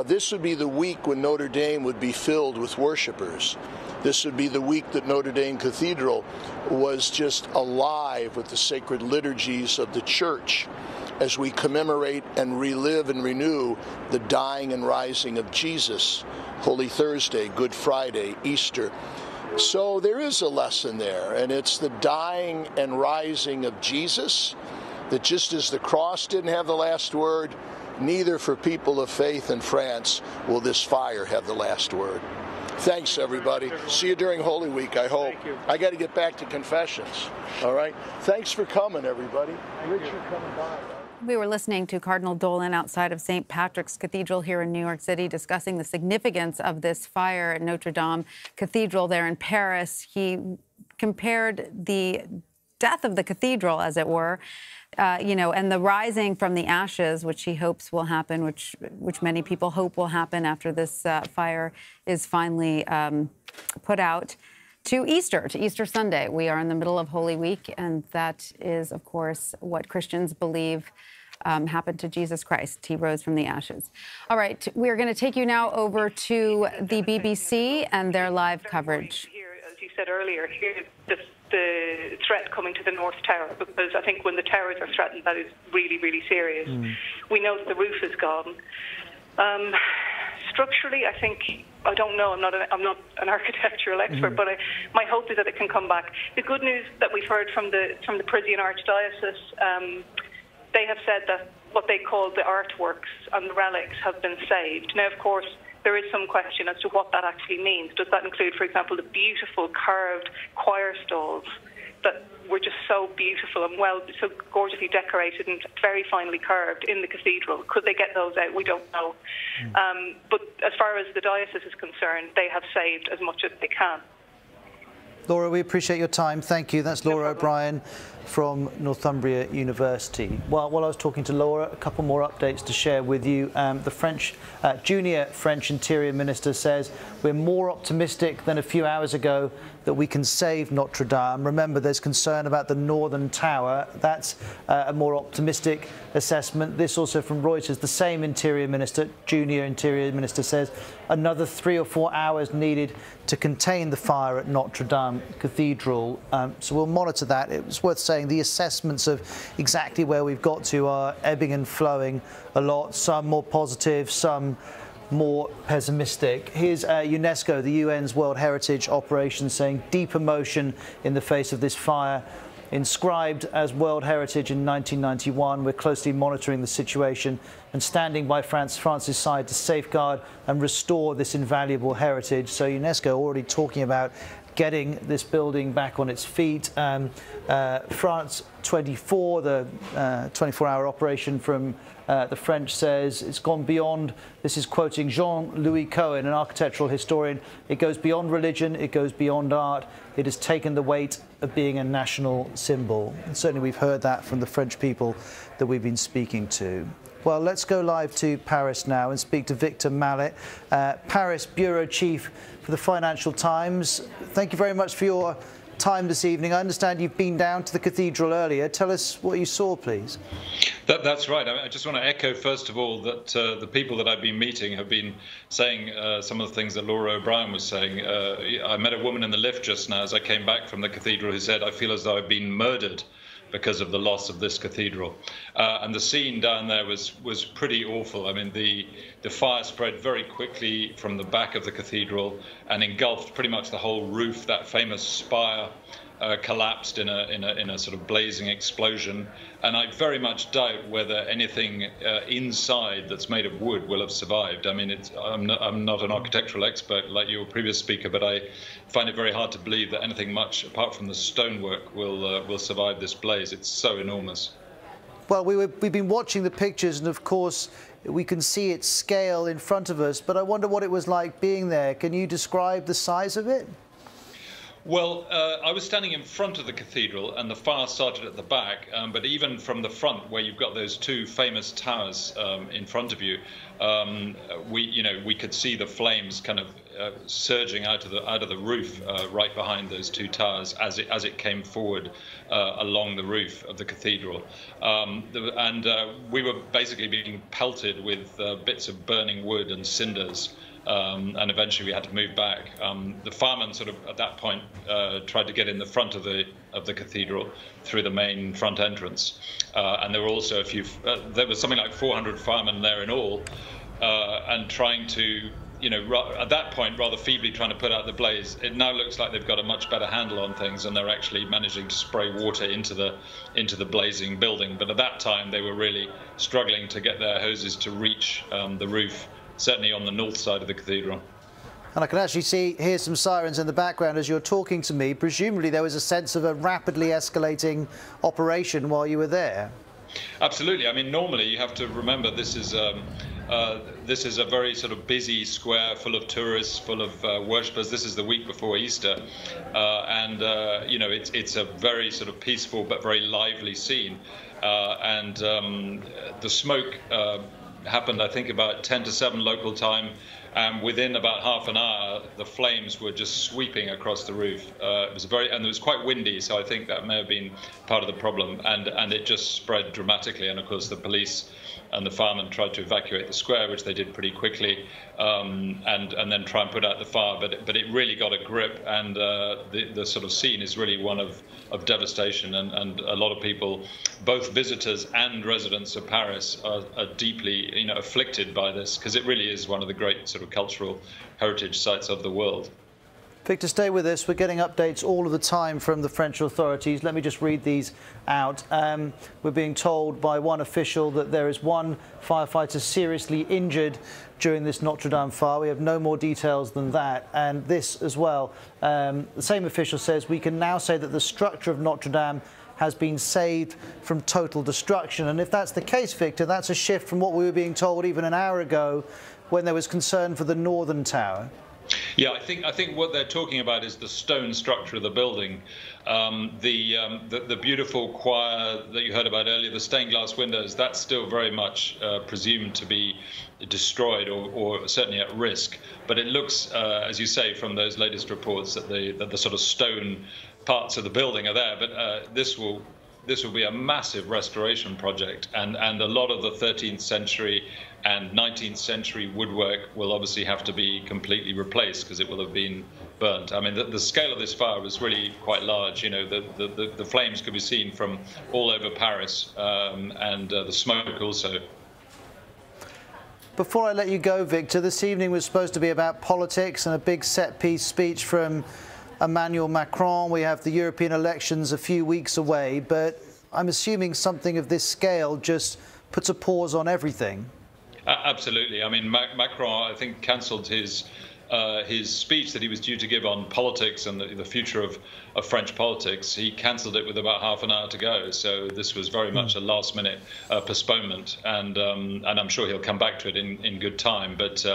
K: This would be the week when Notre Dame would be filled with worshipers. This would be the week that Notre Dame Cathedral was just alive with the sacred liturgies of the Church as we commemorate and relive and renew the dying and rising of Jesus. Holy Thursday, Good Friday, Easter. So there is a lesson there, and it's the dying and rising of Jesus, that just as the cross didn't have the last word, neither for people of faith in France will this fire have the last word. Thanks, everybody. See you during Holy Week, I hope. I got to get back to confessions. All right? Thanks for coming, everybody. Richard coming by.
F: We were listening to Cardinal Dolan outside of St. Patrick's Cathedral here in New York City discussing the significance of this fire at Notre Dame Cathedral there in Paris. He compared the death of the cathedral, as it were, and the rising from the ashes, which he hopes will happen, which many people hope will happen after this fire is finally put out, to Easter Sunday. We are in the middle of Holy Week, and that is, of course, what Christians believe happened to Jesus Christ. He rose from the ashes. All right, we're going to take you now over to the BBC and their live coverage.
L: Here, as you said earlier, here, the threat coming to the North Tower, because I think when the towers are threatened, that is really, really serious. We know that the roof is gone. Structurally, I think, I don't know, I'm not an architectural expert, but my hope is that it can come back. The good news that we've heard from the Parisian Archdiocese, they have said that what they call the artworks and the relics have been saved. Now, of course, there is some question as to what that actually means. Does that include, for example, the beautiful carved choir stalls that were just so beautiful and so gorgeously decorated and very finely carved in the cathedral? Could they get those out? We don't know. But as far as the diocese is concerned, they have saved as much as they can.
M: Laura, we appreciate your time. Thank you. That's Laura O'Brien from Northumbria University. Well, while I was talking to Laura, a couple more updates to share with you. The junior French Interior Minister says we're more optimistic than a few hours ago that we can save Notre Dame. Remember, there's concern about the northern tower. That's a more optimistic assessment. This also from Reuters. The same Interior Minister, junior Interior Minister, says another 3 or 4 hours needed to contain the fire at Notre Dame Cathedral. So we'll monitor that. It's worth saying the assessments of exactly where we've got to are ebbing and flowing a lot. Some more positive, some more pessimistic. Here's UNESCO, the UN's World Heritage Operation, saying deep emotion in the face of this fire. Inscribed as World Heritage in 1991, we're closely monitoring the situation and standing by France's side to safeguard and restore this invaluable heritage. So UNESCO already talking about getting this building back on its feet. France 24, the 24-hour operation from the French, says it's gone beyond, this is quoting Jean-Louis Cohen, an architectural historian, it goes beyond religion, it goes beyond art, it has taken the weight of being a national symbol. And certainly we've heard that from the French people that we've been speaking to. Well, let's go live to Paris now and speak to Victor Mallet, Paris Bureau Chief for the Financial Times. Thank you very much for your time this evening. I understand you've been down to the cathedral earlier. Tell us what you saw, please.
N: That's right. I just want to echo, first of all, that the people that I've been meeting have been saying some of the things that Laura O'Brien was saying. I met a woman in the lift just now as I came back from the cathedral who said, I feel as though I've been murdered because of the loss of this cathedral. And the scene down there was pretty awful. I mean, the fire spread very quickly from the back of the cathedral and engulfed pretty much the whole roof. That famous spire collapsed in a sort of blazing explosion. And I very much doubt whether anything inside that's made of wood will have survived. I mean, I'm not an architectural expert like your previous speaker, but I find it very hard to believe that anything much apart from the stonework will survive this blaze. It's so enormous.
M: Well, we've been watching the pictures, and of course we can see its scale in front of us, but I wonder what it was like being there. Can you describe the size of it?
N: Well, I was standing in front of the cathedral and the fire started at the back, but even from the front where you've got those two famous towers in front of you, we could see the flames kind of surging out of the roof right behind those two towers as it came forward along the roof of the cathedral. We were basically being pelted with bits of burning wood and cinders. And eventually we had to move back. The firemen sort of at that point tried to get in the front of the cathedral through the main front entrance, and there were also a few. There was something like 400 firemen there in all, and trying to, at that point rather feebly trying to put out the blaze. It now looks like they've got a much better handle on things, and they're actually managing to spray water into the blazing building. But at that time they were really struggling to get their hoses to reach the roof. Certainly on the north side of the cathedral.
M: And I can actually hear some sirens in the background as you're talking to me. Presumably there was a sense of a rapidly escalating operation while you were there.
N: Absolutely. I mean, normally you have to remember this is a very sort of busy square full of tourists, full of worshippers. This is the week before Easter, it's a very sort of peaceful but very lively scene, the smoke happened, I think, about 10 to 7 local time, And within about half an hour, the flames were just sweeping across the roof. And it was quite windy, so I think that may have been part of the problem. And it just spread dramatically. And of course, the police and the firemen tried to evacuate the square, which they did pretty quickly, and then try and put out the fire. But it really got a grip, and the sort of scene is really one of devastation. And a lot of people, both visitors and residents of Paris, are deeply, afflicted by this, because it really is one of the great sort of cultural heritage sites of the world.
M: Victor, stay with us. We're getting updates all of the time from the French authorities. Let me just read these out. We're being told by one official that there is one firefighter seriously injured during this Notre Dame fire. We have no more details than that. And this as well, the same official says we can now say that the structure of Notre Dame has been saved from total destruction. And if that's the case, Victor, that's a shift from what we were being told even an hour ago when there was concern for the northern tower.
N: Yeah, I think what they're talking about is the stone structure of the building. The beautiful choir that you heard about earlier, the stained glass windows, that's still very much presumed to be destroyed or certainly at risk. But it looks, as you say, from those latest reports, that the sort of stone parts of the building are there. But this will be a massive restoration project, and a lot of the 13th century and 19th century woodwork will obviously have to be completely replaced because it will have been burnt. I mean, the scale of this fire was really quite large. The flames could be seen from all over Paris, and the smoke also.
M: Before I let you go, Victor, this evening was supposed to be about politics and a big set-piece speech from Emmanuel Macron. We have the European elections a few weeks away, but I'm assuming something of this scale just puts a pause on everything.
N: Absolutely. I mean, Macron, I think, cancelled his speech that he was due to give on politics and the future of French politics. He cancelled it with about half an hour to go. So this was very much a last-minute postponement, and I'm sure he'll come back to it in good time. But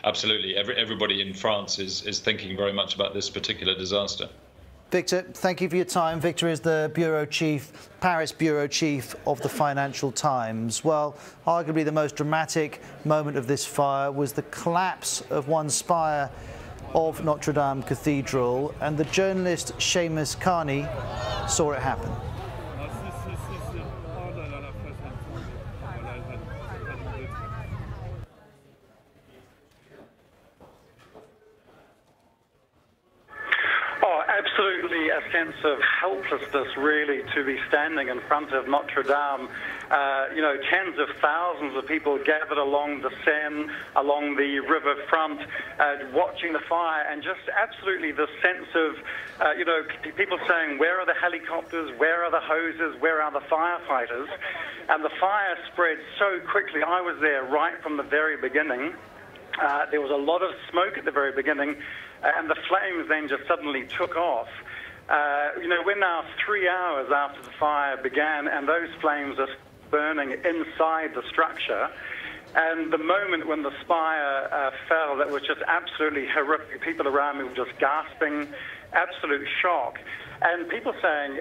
N: absolutely, everybody in France is thinking very much about this particular disaster.
M: Victor, thank you for your time. Victor is the bureau chief, Paris bureau chief of the Financial Times. Well, arguably the most dramatic moment of this fire was the collapse of one spire of Notre Dame Cathedral, and the journalist Seamus Carney saw it happen.
O: Absolutely a sense of helplessness, really, to be standing in front of Notre Dame. Tens of thousands of people gathered along the Seine, along the riverfront, watching the fire, and just absolutely the sense of, people saying, where are the helicopters, where are the hoses, where are the firefighters? And the fire spread so quickly. I was there right from the very beginning. There was a lot of smoke at the very beginning, and the flames then just suddenly took off. We're now 3 hours after the fire began, and those flames are burning inside the structure. And the moment when the spire fell, that was just absolutely horrific. People around me were just gasping, absolute shock. And people saying,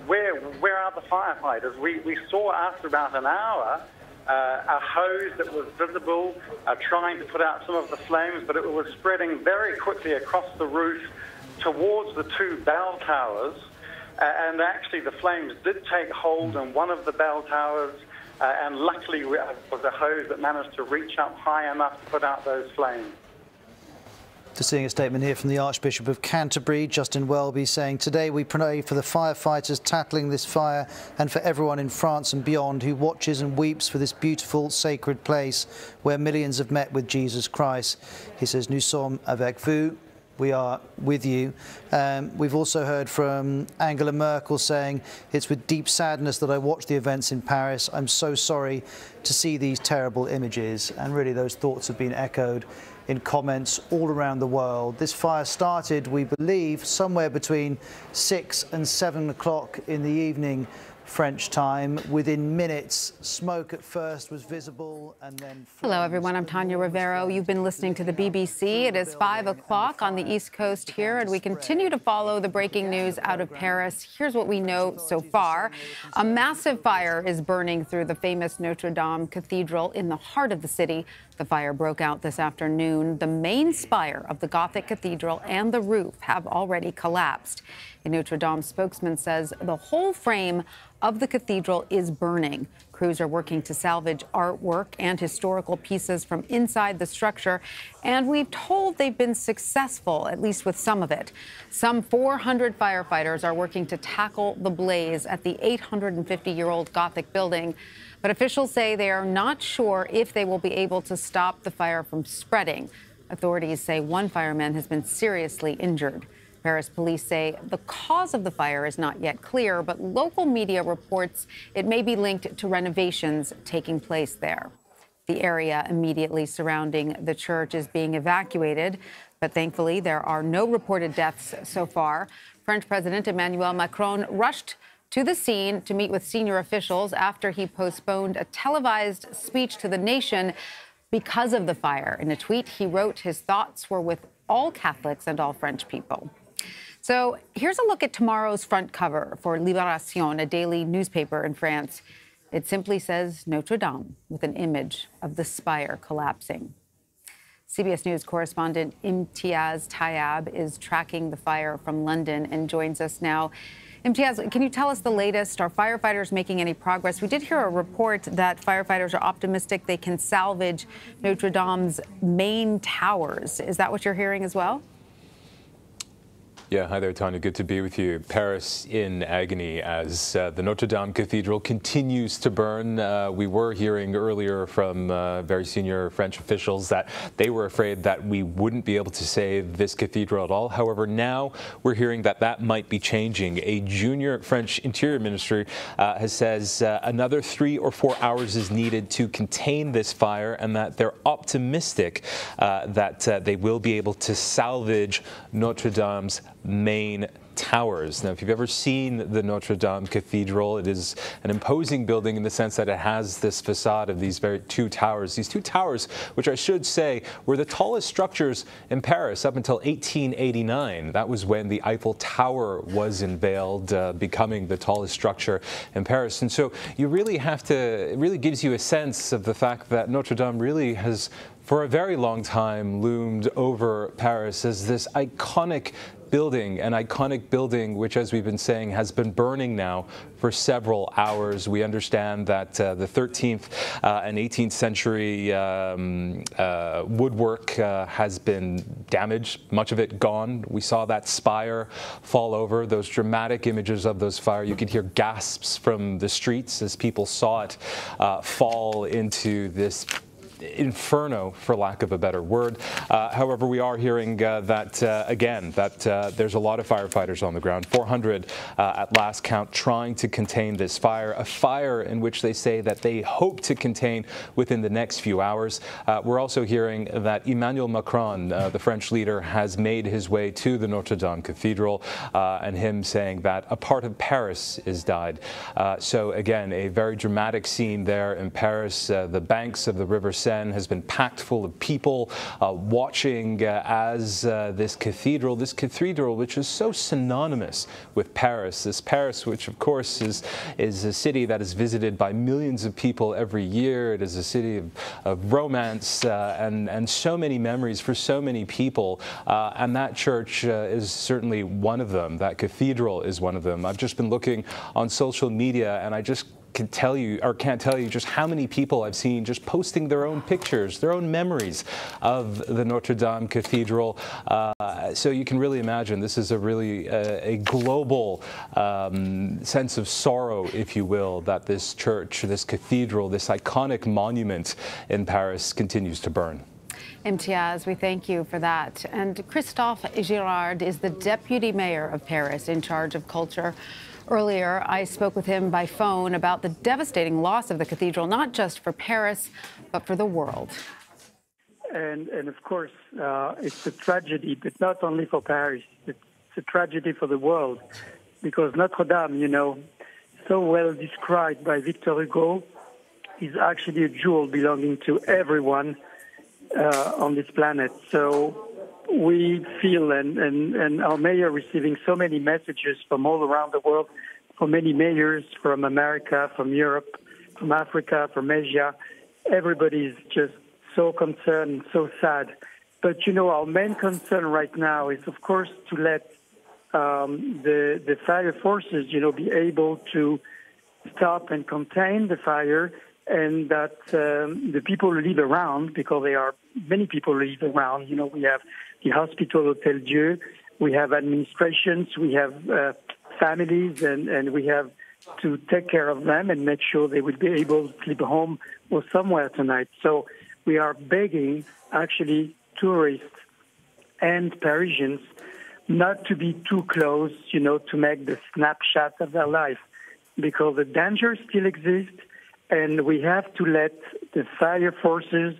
O: where are the firefighters? We saw after about an hour a hose that was visible, trying to put out some of the flames, but it was spreading very quickly across the roof towards the two bell towers. And actually the flames did take hold on one of the bell towers, and luckily it was a hose that managed to reach up high enough to put out those flames.
M: Just seeing a statement here from the Archbishop of Canterbury, Justin Welby, saying, "Today we pray for the firefighters tackling this fire and for everyone in France and beyond who watches and weeps for this beautiful, sacred place where millions have met with Jesus Christ." He says, "Nous sommes avec vous." We are with you. We've also heard from Angela Merkel saying, "It's with deep sadness that I watch the events in Paris. I'm so sorry to see these terrible images." And really those thoughts have been echoed in comments all around the world. This fire started, we believe, somewhere between 6 and 7 o'clock in the evening French time. Within minutes, smoke at first was visible and then...
F: Hello, everyone. I'm Tanya Rivero. You've been listening to the BBC. It is 5 o'clock on the East Coast here, and we continue to follow the breaking news out of Paris. Here's what we know so far. A massive fire is burning through the famous Notre Dame Cathedral in the heart of the city. The fire broke out this afternoon. The main spire of the Gothic cathedral and the roof have already collapsed. A Notre Dame spokesman says the whole frame of the cathedral is burning. Crews are working to salvage artwork and historical pieces from inside the structure, and we've told they've been successful, at least with some of it. Some 400 firefighters are working to tackle the blaze at the 850-year-old Gothic building, but officials say they are not sure if they will be able to stop the fire from spreading. Authorities say one fireman has been seriously injured. Paris police say the cause of the fire is not yet clear, but local media reports it may be linked to renovations taking place there. The area immediately surrounding the church is being evacuated, but thankfully there are no reported deaths so far. French President Emmanuel Macron rushed to the scene to meet with senior officials after he postponed a televised speech to the nation because of the fire. In a tweet, he wrote his thoughts were with all Catholics and all French people. So here's a look at tomorrow's front cover for Libération, a daily newspaper in France. It simply says Notre Dame with an image of the spire collapsing. CBS News correspondent Imtiaz Tayab is tracking the fire from London and joins us now. Imtiaz, can you tell us the latest? Are firefighters making any progress? We did hear a report that firefighters are optimistic they can salvage Notre Dame's main towers. Is that what you're hearing as well?
I: Yeah, hi there, Tanya. Good to be with you. Paris in agony as the Notre Dame Cathedral continues to burn. We were hearing earlier from very senior French officials that they were afraid that we wouldn't be able to save this cathedral at all. However, now we're hearing that that might be changing. A junior French Interior Ministry says another 3 or 4 hours is needed to contain this fire, and that they're optimistic that they will be able to salvage Notre Dame's main towers. Now, if you've ever seen the Notre Dame Cathedral, it is an imposing building in the sense that it has this facade of these two towers. These two towers, which I should say were the tallest structures in Paris up until 1889. That was when the Eiffel Tower was unveiled, becoming the tallest structure in Paris. And so you really have to, it really gives you a sense of the fact that Notre Dame really has, for a very long time, loomed over Paris as this iconic building, an iconic building which, as we've been saying, has been burning now for several hours. We understand that the 13th and 18th century woodwork has been damaged, much of it gone. We saw that spire fall over, those dramatic images of those fire. You could hear gasps from the streets as people saw it fall into this inferno, for lack of a better word. However, we are hearing that there's a lot of firefighters on the ground, 400 at last count, trying to contain this fire, a fire in which they say that they hope to contain within the next few hours. We're also hearing that Emmanuel Macron, the French leader, has made his way to the Notre Dame Cathedral, and him saying that a part of Paris is died. So again, a very dramatic scene there in Paris. The banks of the River Seine has been packed full of people watching as this cathedral, which is so synonymous with Paris, this Paris which of course is a city that is visited by millions of people every year. It is a city of romance and so many memories for so many people, and that church is certainly one of them. That cathedral is one of them. I've just been looking on social media, and I just can't tell you just how many people I've seen just posting their own pictures, their own memories of the Notre Dame Cathedral. So you can really imagine this is a really a global sense of sorrow, if you will, that this church, this cathedral, this iconic monument in Paris continues to burn.
F: Imtiaz, we thank you for that. And Christophe Girard is the deputy mayor of Paris in charge of culture. Earlier, I spoke with him by phone about the devastating loss of the cathedral, not just for Paris, but for the world.
G: And of course, it's a tragedy, but not only for Paris. It's a tragedy for the world, because Notre Dame, so well described by Victor Hugo, is actually a jewel belonging to everyone on this planet. So we feel, and our mayor receiving so many messages from all around the world, from many mayors from America, from Europe, from Africa, from Asia. Everybody is just so concerned, so sad. But, you know, our main concern right now is, of course, to let the fire forces, you know, be able to stop and contain the fire, and that the people who live around, because there are many people who live around, you know, we have the hospital Hotel Dieu, we have administrations, we have families, and we have to take care of them and make sure they will be able to sleep home or somewhere tonight. So we are begging, actually, tourists and Parisians not to be too close, you know, to make the snapshot of their life, because the danger still exists, and we have to let the fire forces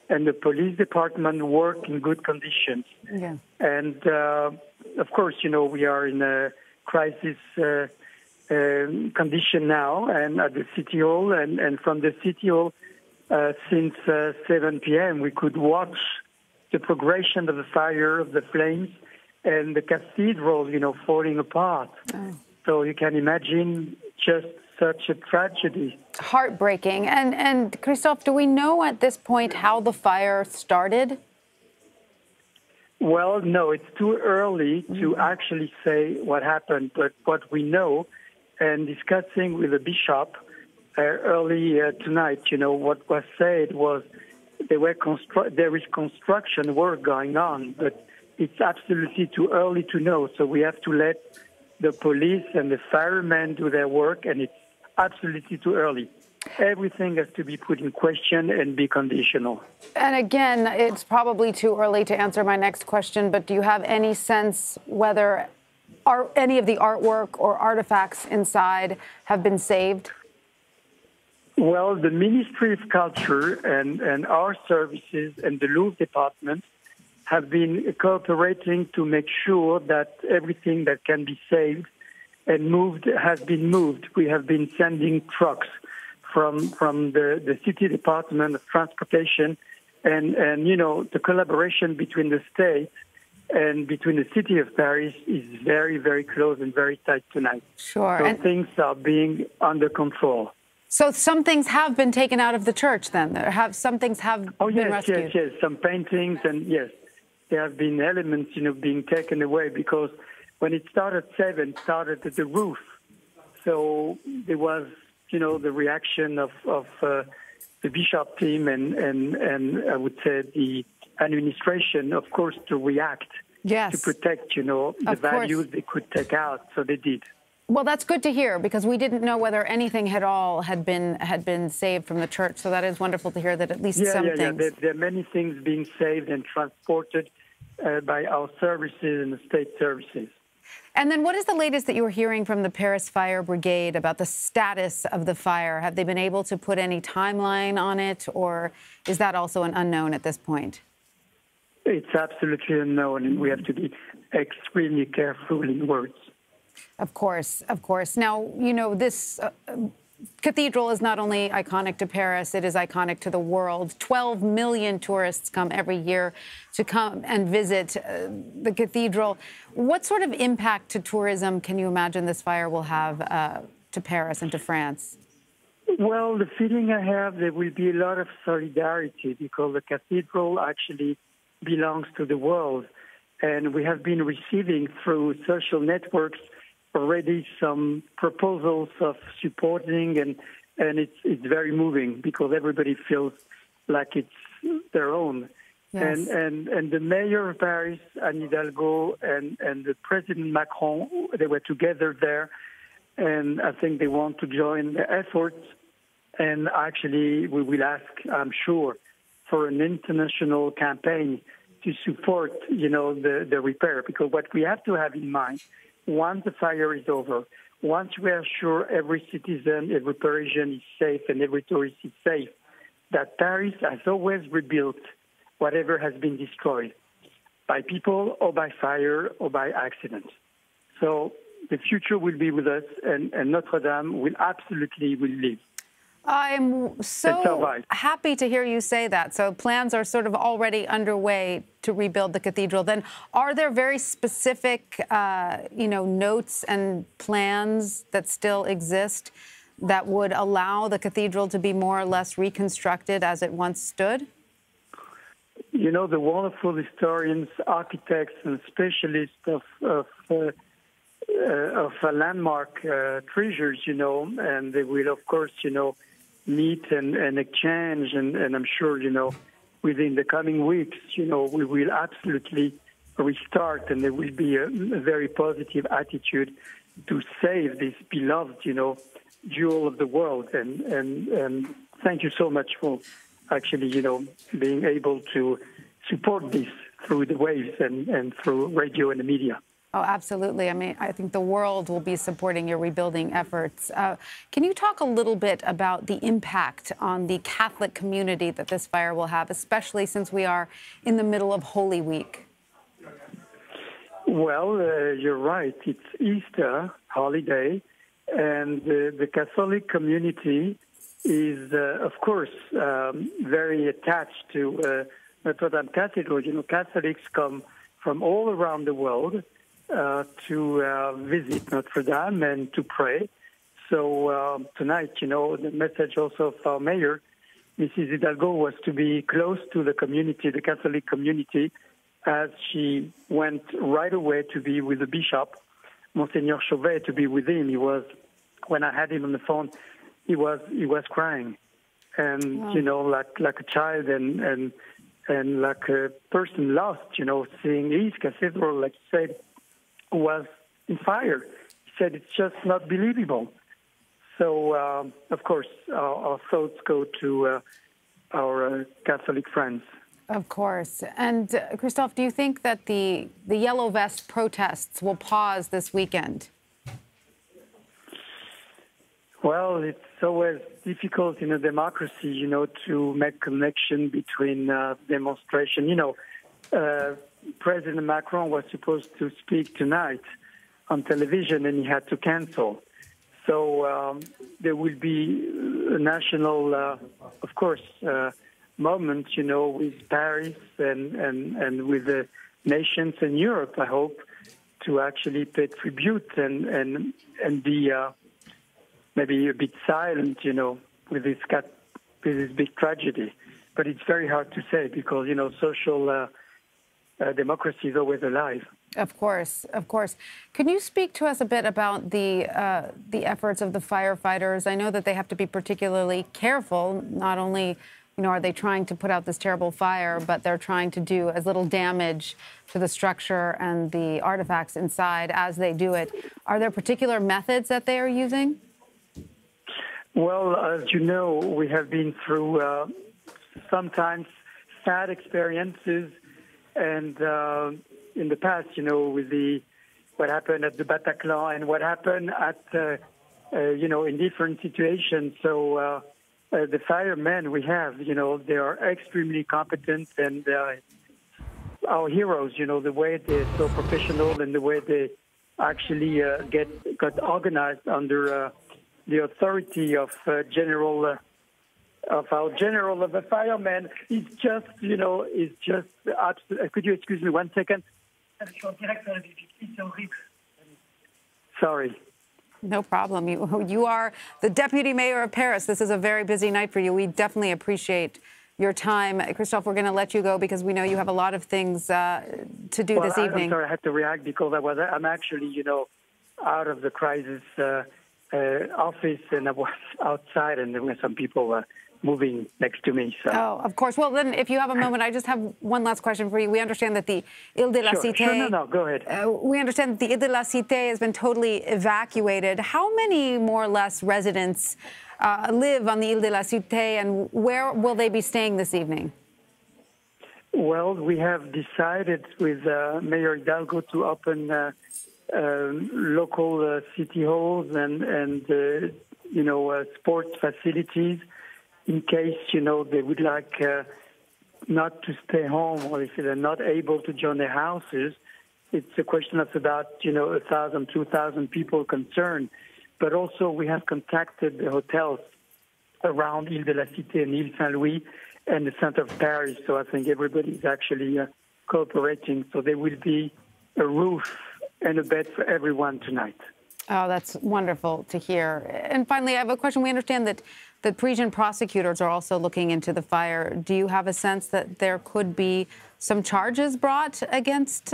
G: and the police department work in good conditions.
F: Yeah.
G: And, of course, you know, we are in a crisis condition now, and at the City Hall, and from the City Hall, since 7 p.m., we could watch the progression of the fire, of the flames, and the cathedral, you know, falling apart.
F: Oh.
G: So you can imagine just such a tragedy.
F: Heartbreaking. And Christophe, do we know at this point how the fire started?
G: Well, no, it's too early to actually say what happened. But what we know, and discussing with the bishop early tonight, you know, what was said was there is construction work going on, but it's absolutely too early to know. So we have to let the police and the firemen do their work, and it's absolutely too early. Everything has to be put in question and be conditional.
F: And again, it's probably too early to answer my next question, but do you have any sense whether any of the artwork or artifacts inside have been saved?
G: Well, the Ministry of Culture and our services and the Louvre department have been cooperating to make sure that everything that can be saved and moved has been moved. We have been sending trucks from the City Department of Transportation, and you know, the collaboration between the state and between the City of Paris is very, very close and very tight tonight.
F: Sure.
G: So
F: and
G: things are being under control.
F: So some things have been taken out of the church then? Some things have been rescued?
G: Yes. Some paintings, and yes, there have been elements, you know, being taken away, because when it started at 7, it started at the roof. So there was, you know, the reaction of the bishop team and I would say the administration, of course, to react,
F: yes,
G: to protect, you know, the values they could take out. So they did.
F: Well, that's good to hear, because we didn't know whether anything at all had been saved from the church. So that is wonderful to hear that at least some things.
G: Yeah. There are many things being saved and transported by our services and the state services.
F: And then what is the latest that you were hearing from the Paris Fire Brigade about the status of the fire? Have they been able to put any timeline on it, or is that also an unknown at this point?
G: It's absolutely unknown, and we have to be extremely careful in words.
F: Of course, of course. Now, you know, this cathedral is not only iconic to Paris, it is iconic to the world. 12 million tourists come every year to come and visit the cathedral. What sort of impact to tourism can you imagine this fire will have to Paris and to France?
G: Well, the feeling I have, there will be a lot of solidarity, because the cathedral actually belongs to the world. And we have been receiving through social networks already some proposals of supporting, and it's very moving, because everybody feels like it's their own. Yes. And the mayor of Paris, Anne Hidalgo, and the President Macron, they were together there, and I think they want to join the efforts. And actually, we will ask, I'm sure, for an international campaign to support, you know, the repair, because what we have to have in mind, once the fire is over, once we are sure every citizen, every Parisian is safe and every tourist is safe, that Paris has always rebuilt whatever has been destroyed by people or by fire or by accident. So the future will be with us, and Notre Dame will live.
F: I'm so happy to hear you say that. So plans are sort of already underway to rebuild the cathedral. Then are there very specific, notes and plans that still exist that would allow the cathedral to be more or less reconstructed as it once stood?
G: You know, the wonderful historians, architects, and specialists of landmark treasures, and they will, of course, meet and exchange, and I'm sure, within the coming weeks, we will absolutely restart, and there will be a very positive attitude to save this beloved, jewel of the world. And thank you so much for actually, being able to support this through the waves and through radio and the media.
F: Oh, absolutely. I mean, I think the world will be supporting your rebuilding efforts. Can you talk a little bit about the impact on the Catholic community that this fire will have, especially since we are in the middle of Holy Week?
G: Well, you're right. It's Easter holiday, and the Catholic community is, of course, very attached to Notre Dame Cathedral. Catholics come from all around the world to visit Notre Dame and to pray. So tonight, the message also of our mayor, Mrs. Hidalgo, was to be close to the community, the Catholic community, as she went right away to be with the bishop, Monseigneur Chauvet, to be with him. He was, when I had him on the phone, he was crying, and like a child and like a person lost, seeing his cathedral, like you said, was in fire. He said it's just not believable. So, of course, our thoughts go to our Catholic friends.
F: Of course. And, Christophe, do you think that the Yellow Vest protests will pause this weekend?
G: Well, it's always difficult in a democracy, to make connection between demonstration. President Macron was supposed to speak tonight on television, and he had to cancel. So there will be a national, of course, moment, with Paris and with the nations in Europe, I hope, to actually pay tribute and be maybe a bit silent, with this big tragedy. But it's very hard to say because, social democracy is always alive.
F: Of course, of course. Can you speak to us a bit about the efforts of the firefighters? I know that they have to be particularly careful. Not only, are they trying to put out this terrible fire, but they're trying to do as little damage to the structure and the artifacts inside as they do it. Are there particular methods that they are using?
G: Well, as you know, we have been through sometimes sad experiences. And in the past, with what happened at the Bataclan and what happened at, in different situations. So the firemen we have, they are extremely competent, and our heroes, the way they're so professional and the way they actually got organized under the authority of our general of the firemen. It's just, could you excuse me 1 second? Sorry.
F: No problem. You are the deputy mayor of Paris. This is a very busy night for you. We definitely appreciate your time. Christophe, we're going to let you go because we know you have a lot of things to do this evening.
G: I'm sorry, I had to react because I'm actually, out of the crisis office, and I was outside, and there were some people moving next to me. So.
F: Oh, of course. Well, then, if you have a moment, I just have one last question for you. We understand that the Ile de la Cité...
G: Sure, no, go ahead.
F: We understand that the Ile de la Cité has been totally evacuated. How many, more or less, residents live on the Ile de la Cité, and where will they be staying this evening?
G: Well, we have decided with Mayor Hidalgo to open local city halls and sports facilities in case, they would like not to stay home, or if they're not able to join their houses, it's a question of about, 1,000, 2,000 people concerned. But also we have contacted the hotels around Ile de la Cité and Ile Saint-Louis and the center of Paris. So I think everybody is actually cooperating. So there will be a roof and a bed for everyone tonight.
F: Oh, that's wonderful to hear. And finally, I have a question. We understand that the Parisian prosecutors are also looking into the fire. Do you have a sense that there could be some charges brought against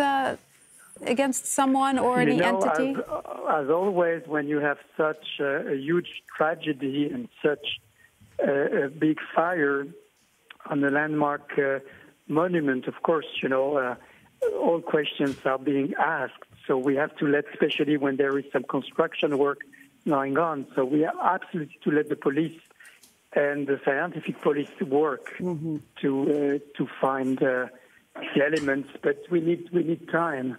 F: someone or any entity?
G: As always, when you have such a huge tragedy and such a big fire on a landmark monument, of course, all questions are being asked. So we have to let, especially when there is some construction work going on. So we have absolutely to let the police and the scientific police work to find the elements. But we need time.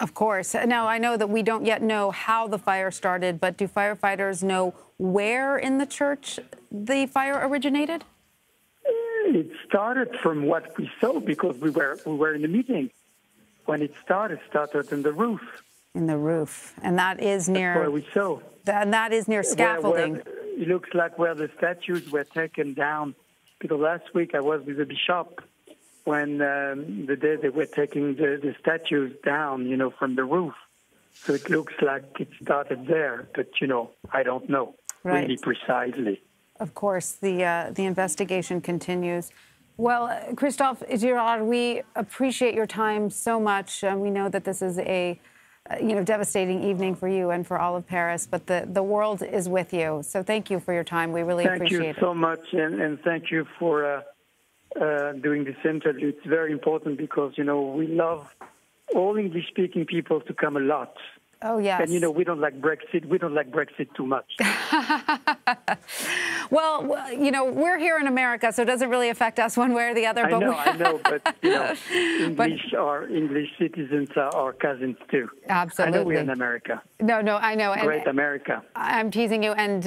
F: Of course. Now, I know that we don't yet know how the fire started, but do firefighters know where in the church the fire originated?
G: It started from what we saw because we were in the meeting. When it started in the roof.
F: In the roof. And that is near...
G: That's where we saw.
F: And that is near scaffolding.
G: Where it looks like where the statues were taken down. Because last week I was with the bishop when the day they were taking the statues down, from the roof. So it looks like it started there. But, I don't know really precisely.
F: Of course, the investigation continues. Well, Christophe Girard, we appreciate your time so much. We know that this is a devastating evening for you and for all of Paris, but the world is with you. So thank you for your time. We really appreciate it.
G: Thank you so much, and thank you for doing this interview. It's very important because, we love all English-speaking people to come a lot.
F: Oh, yes.
G: And, we don't like Brexit. We don't like Brexit too much.
F: Well, we're here in America, so it doesn't really affect us one way or the other.
G: I know, but, English citizens are our cousins, too.
F: Absolutely.
G: I know we're in America.
F: No, I know.
G: Great America.
F: I'm teasing you. And,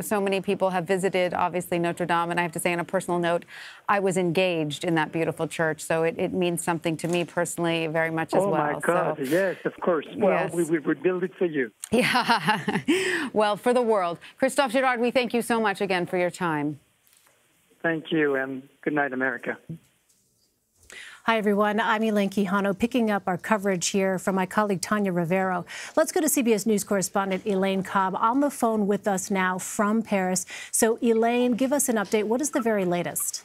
F: so many people have visited, obviously, Notre Dame. And I have to say, on a personal note, I was engaged in that beautiful church. So it means something to me personally very much as well.
G: Oh, my God. So, yes, of course. Well,
F: yes.
G: We will build it for you.
F: Yeah. Well, for the world. Christophe Girard, we thank you so much again for your time.
G: Thank you, and good night, America.
P: Hi, everyone. I'm Elaine Quijano, picking up our coverage here from my colleague Tanya Rivero. Let's go to CBS News correspondent Elaine Cobb on the phone with us now from Paris. So, Elaine, give us an update. What is the very latest?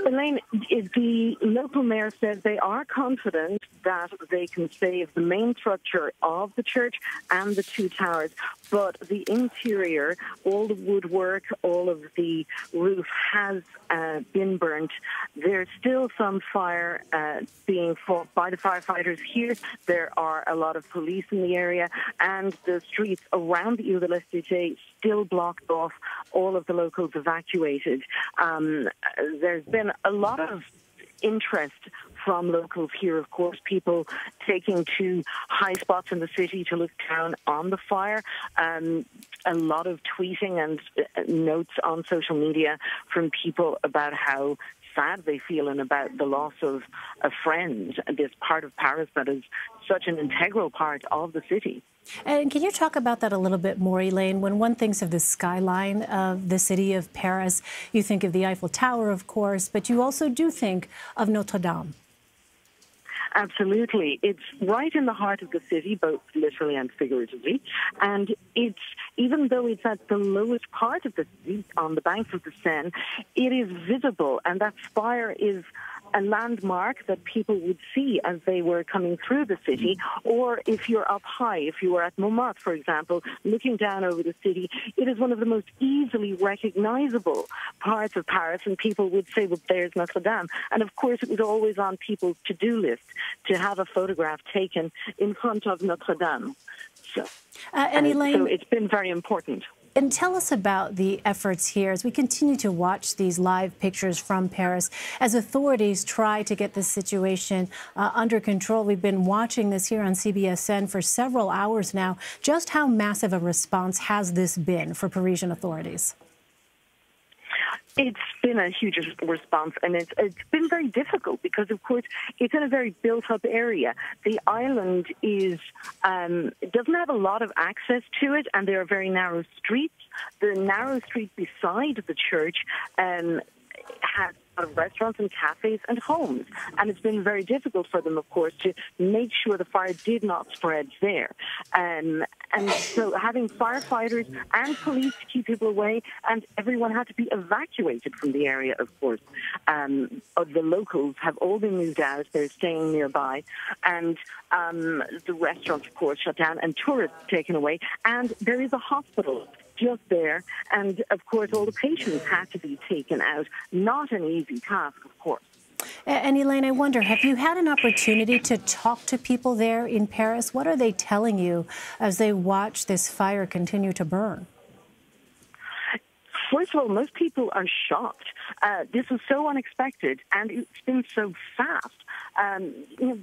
Q: Elaine, the local mayor says they are confident that they can save the main structure of the church and the two towers, but the interior, all the woodwork, all of the roof has been burnt. There's still some fire being fought by the firefighters here. There are a lot of police in the area, and the streets around the Ile de la Cité still blocked off. All of the locals evacuated. There's been a lot of interest from locals here, of course, people taking to high spots in the city to look down on the fire. A lot of tweeting and notes on social media from people about how sad they feel and about the loss of a friend, this part of Paris that is such an integral part of the city.
P: And can you talk about that a little bit more, Elaine? When one thinks of the skyline of the city of Paris, you think of the Eiffel Tower, of course, but you also do think of Notre Dame.
Q: Absolutely. It's right in the heart of the city, both literally and figuratively. And it's, even though it's at the lowest part of the city, on the banks of the Seine, it is visible. And that spire is a landmark that people would see as they were coming through the city. Or if you're up high, if you were at Montmartre, for example, looking down over the city, it is one of the most easily recognizable parts of Paris. And people would say, well, there's Notre Dame. And of course, it was always on people's to-do list to have a photograph taken in front of Notre Dame. So,
P: and Elaine,
Q: so it's been very important.
P: And tell us about the efforts here as we continue to watch these live pictures from Paris as authorities try to get this situation under control. We've been watching this here on CBSN for several hours now. Just how massive a response has this been for Parisian authorities?
Q: It's been a huge response, and it's been very difficult because, of course, it's in a very built-up area. The island doesn't have a lot of access to it, and there are very narrow streets. The narrow street beside the church has a lot of restaurants and cafes and homes, and it's been very difficult for them, of course, to make sure the fire did not spread there. And so having firefighters and police to keep people away, and everyone had to be evacuated from the area, of course. The locals have all been moved out. They're staying nearby. And the restaurants, of course, shut down and tourists taken away. And there is a hospital just there. And, of course, all the patients had to be taken out. Not an easy task, of course.
P: And Elaine, I wonder, have you had an opportunity to talk to people there in Paris? What are they telling you as they watch this fire continue to burn?
Q: First of all, most people are shocked. This was so unexpected, and it's been so fast.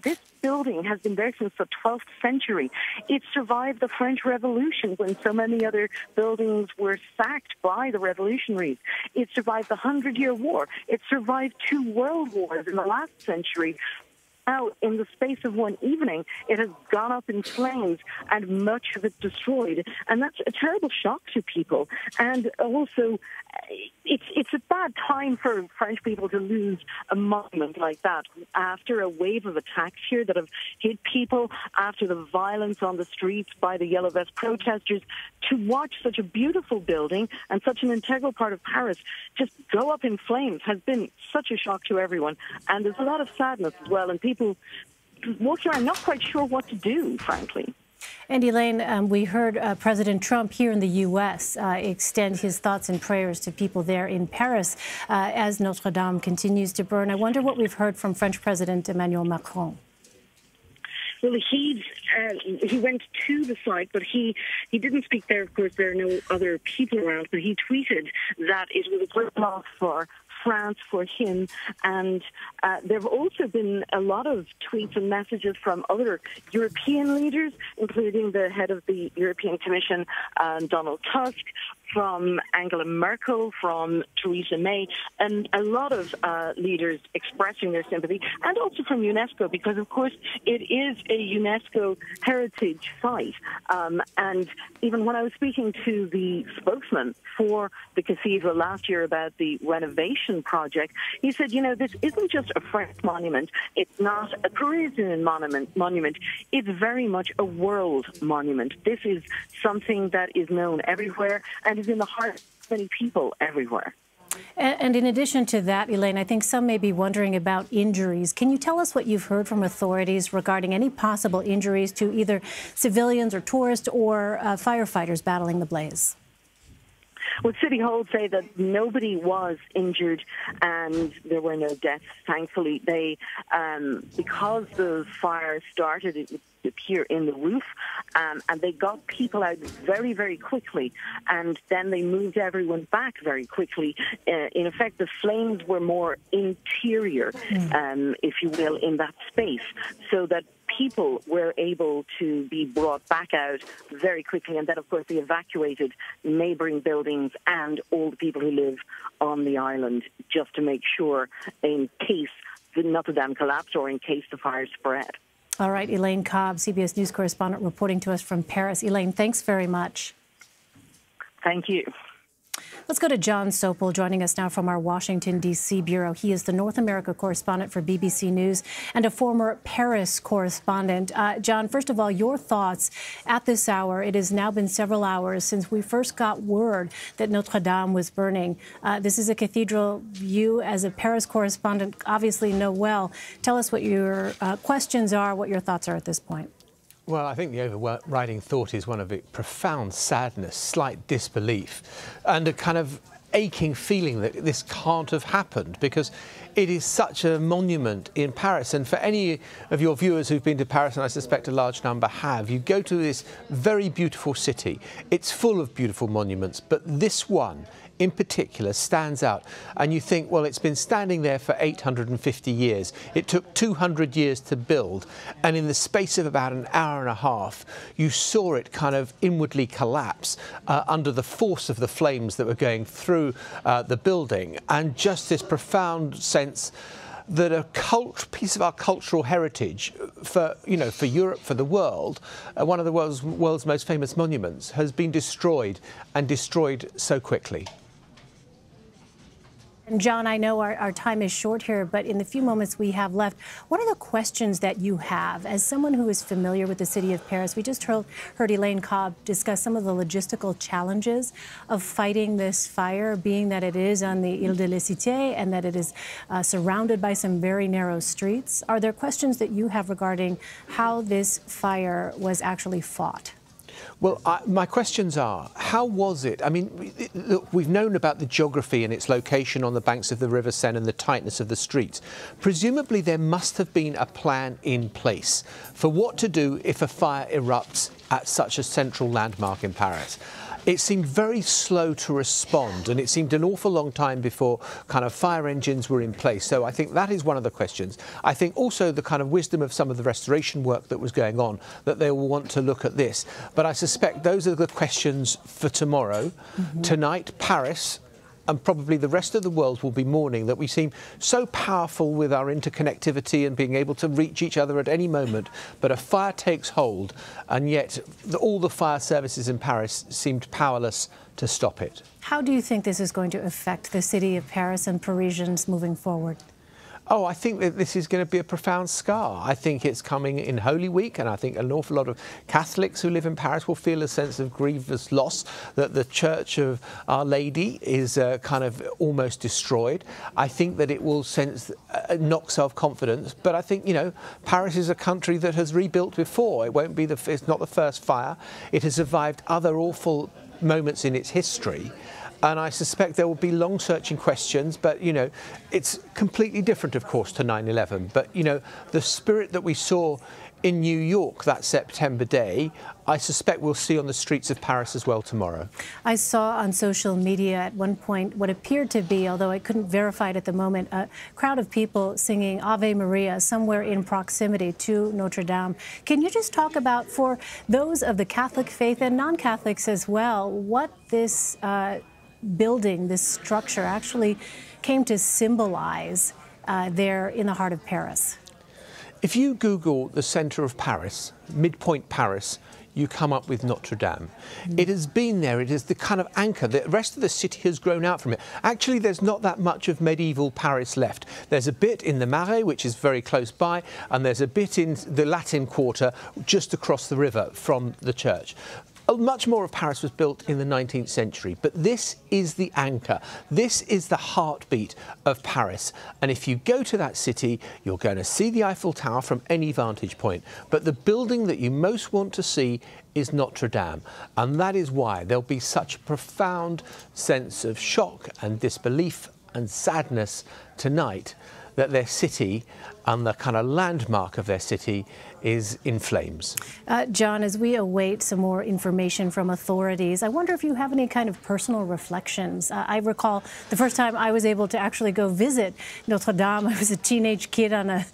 Q: This building has been there since the 12th century. It survived the French Revolution when so many other buildings were sacked by the revolutionaries. It survived the 100-Year War. It survived 2 world wars in the last century. Now, in the space of one evening, it has gone up in flames and much of it destroyed. And that's a terrible shock to people. And also, it's a bad time for French people to lose a monument like that. After a wave of attacks here that have hit people, after the violence on the streets by the Yellow Vest protesters, to watch such a beautiful building and such an integral part of Paris just go up in flames has been such a shock to everyone. And there's a lot of sadness as well, and people walking around not quite sure what to do, frankly.
P: And Elaine, we heard President Trump here in the U.S. Extend his thoughts and prayers to people there in Paris as Notre Dame continues to burn. I wonder what we've heard from French President Emmanuel Macron.
Q: Well, he went to the site, but he didn't speak there. Of course, there are no other people around, but he tweeted that it was a great loss for France, for him. And there have also been a lot of tweets and messages from other European leaders, including the head of the European Commission, Donald Tusk, from Angela Merkel, from Theresa May, and a lot of leaders expressing their sympathy, and also from UNESCO, because, of course, it is a UNESCO heritage site. And even when I was speaking to the spokesman for the cathedral last year about the renovation project, he said, this isn't just a French monument. It's not a Parisian monument. It's very much a world monument. This is something that is known everywhere and is in the heart of many people everywhere.
P: And in addition to that, Elaine, I think some may be wondering about injuries. Can you tell us what you've heard from authorities regarding any possible injuries to either civilians or tourists or firefighters battling the blaze?
Q: Well, City Hall say that nobody was injured and there were no deaths, thankfully. They, because the fire started, it would appear in the roof, and they got people out very, very quickly, and then they moved everyone back very quickly. In effect, the flames were more interior, if you will, in that space, so that people were able to be brought back out very quickly. And then, of course, they evacuated neighbouring buildings and all the people who live on the island just to make sure in case the Notre Dame collapsed or in case the fire spread.
P: All right, Elaine Cobb, CBS News correspondent, reporting to us from Paris. Elaine, thanks very much.
Q: Thank you.
P: Let's go to John Sopel, joining us now from our Washington, D.C. bureau. He is the North America correspondent for BBC News and a former Paris correspondent. John, first of all, your thoughts at this hour. It has now been several hours since we first got word that Notre Dame was burning. This is a cathedral you, as a Paris correspondent, obviously know well. Tell us what your questions are, what your thoughts are at this point.
R: Well, I think the overriding thought is one of profound sadness, slight disbelief, and a kind of aching feeling that this can't have happened, because it is such a monument in Paris. And for any of your viewers who've been to Paris, and I suspect a large number have, you go to this very beautiful city. It's full of beautiful monuments, but this one in particular stands out, and you think, well, it's been standing there for 850 years. It took 200 years to build, and in the space of about an hour and a half, you saw it kind of inwardly collapse under the force of the flames that were going through the building, and just this profound sense that a piece of our cultural heritage for Europe, for the world, one of the world's most famous monuments, has been destroyed, and destroyed so quickly.
P: And John, I know our time is short here, but in the few moments we have left, what are the questions that you have? As someone who is familiar with the city of Paris, we just heard Elaine Cobb discuss some of the logistical challenges of fighting this fire, being that it is on the Ile de la Cité and that it is surrounded by some very narrow streets. Are there questions that you have regarding how this fire was actually fought?
R: Well, my questions are, how was it? I mean, look, we've known about the geography and its location on the banks of the River Seine and the tightness of the streets. Presumably there must have been a plan in place for what to do if a fire erupts at such a central landmark in Paris. It seemed very slow to respond, and it seemed an awful long time before kind of fire engines were in place. So I think that is one of the questions. I think also the kind of wisdom of some of the restoration work that was going on, that they will want to look at this. But I suspect those are the questions for tomorrow. Tonight, Paris and probably the rest of the world will be mourning that we seem so powerful with our interconnectivity and being able to reach each other at any moment, but a fire takes hold, and yet all the fire services in Paris seemed powerless to stop it. How do you think this is going to affect the city of Paris and Parisians moving forward? Oh, I think that this is going to be a profound scar. I think it's coming in Holy Week, and I think an awful lot of Catholics who live in Paris will feel a sense of grievous loss that the Church of Our Lady is kind of almost destroyed. I think that it will knock self-confidence, but I think, you know, Paris is a country that has rebuilt before. It won't be it's not the first fire. It has survived other awful moments in its history. And I suspect there will be long searching questions, but, you know, it's completely different, of course, to 9/11. But, you know, the spirit that we saw in New York that September day, I suspect we'll see on the streets of Paris as well tomorrow. I saw on social media at one point what appeared to be, although I couldn't verify it at the moment, a crowd of people singing Ave Maria somewhere in proximity to Notre Dame. Can you just talk about, for those of the Catholic faith and non-Catholics as well, what this building, this structure, actually came to symbolize there in the heart of Paris? If you Google the centre of Paris, midpoint Paris, you come up with Notre Dame. It has been there, it is the kind of anchor. The rest of the city has grown out from it. Actually, there's not that much of medieval Paris left. There's a bit in the Marais, which is very close by, and there's a bit in the Latin Quarter just across the river from the church. Much more of Paris was built in the 19th century, but this is the anchor. This is the heartbeat of Paris. And if you go to that city, you're going to see the Eiffel Tower from any vantage point. But the building that you most want to see is Notre Dame. And that is why there'll be such a profound sense of shock and disbelief and sadness tonight that their city and the kind of landmark of their city is in flames. John, as we await some more information from authorities, I wonder if you have any kind of personal reflections. I recall the first time I was able to actually go visit Notre Dame. I was a teenage kid on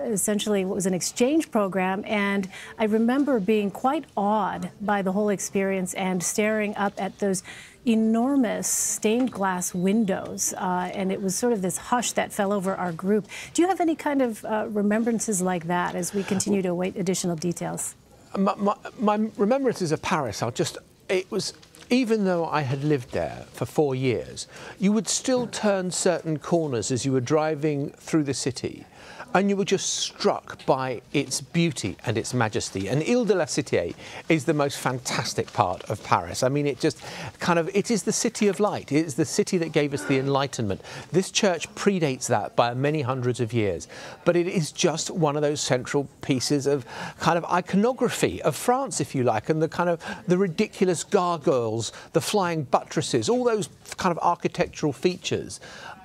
R: essentially what was an exchange program, and I remember being quite awed by the whole experience and staring up at those enormous stained glass windows, and it was sort of this hush that fell over our group. Do you have any kind of remembrances like that as we continue to await additional details? My remembrances of Paris are just, it was, even though I had lived there for 4 years, you would still turn certain corners as you were driving through the city, and you were just struck by its beauty and its majesty. And Ile de la Cité is the most fantastic part of Paris. I mean, it just kind of, it is the city of light. It is the city that gave us the Enlightenment. This church predates that by many hundreds of years. But it is just one of those central pieces of kind of iconography of France, if you like, and the kind of the ridiculous gargoyles, the flying buttresses, all those kind of architectural features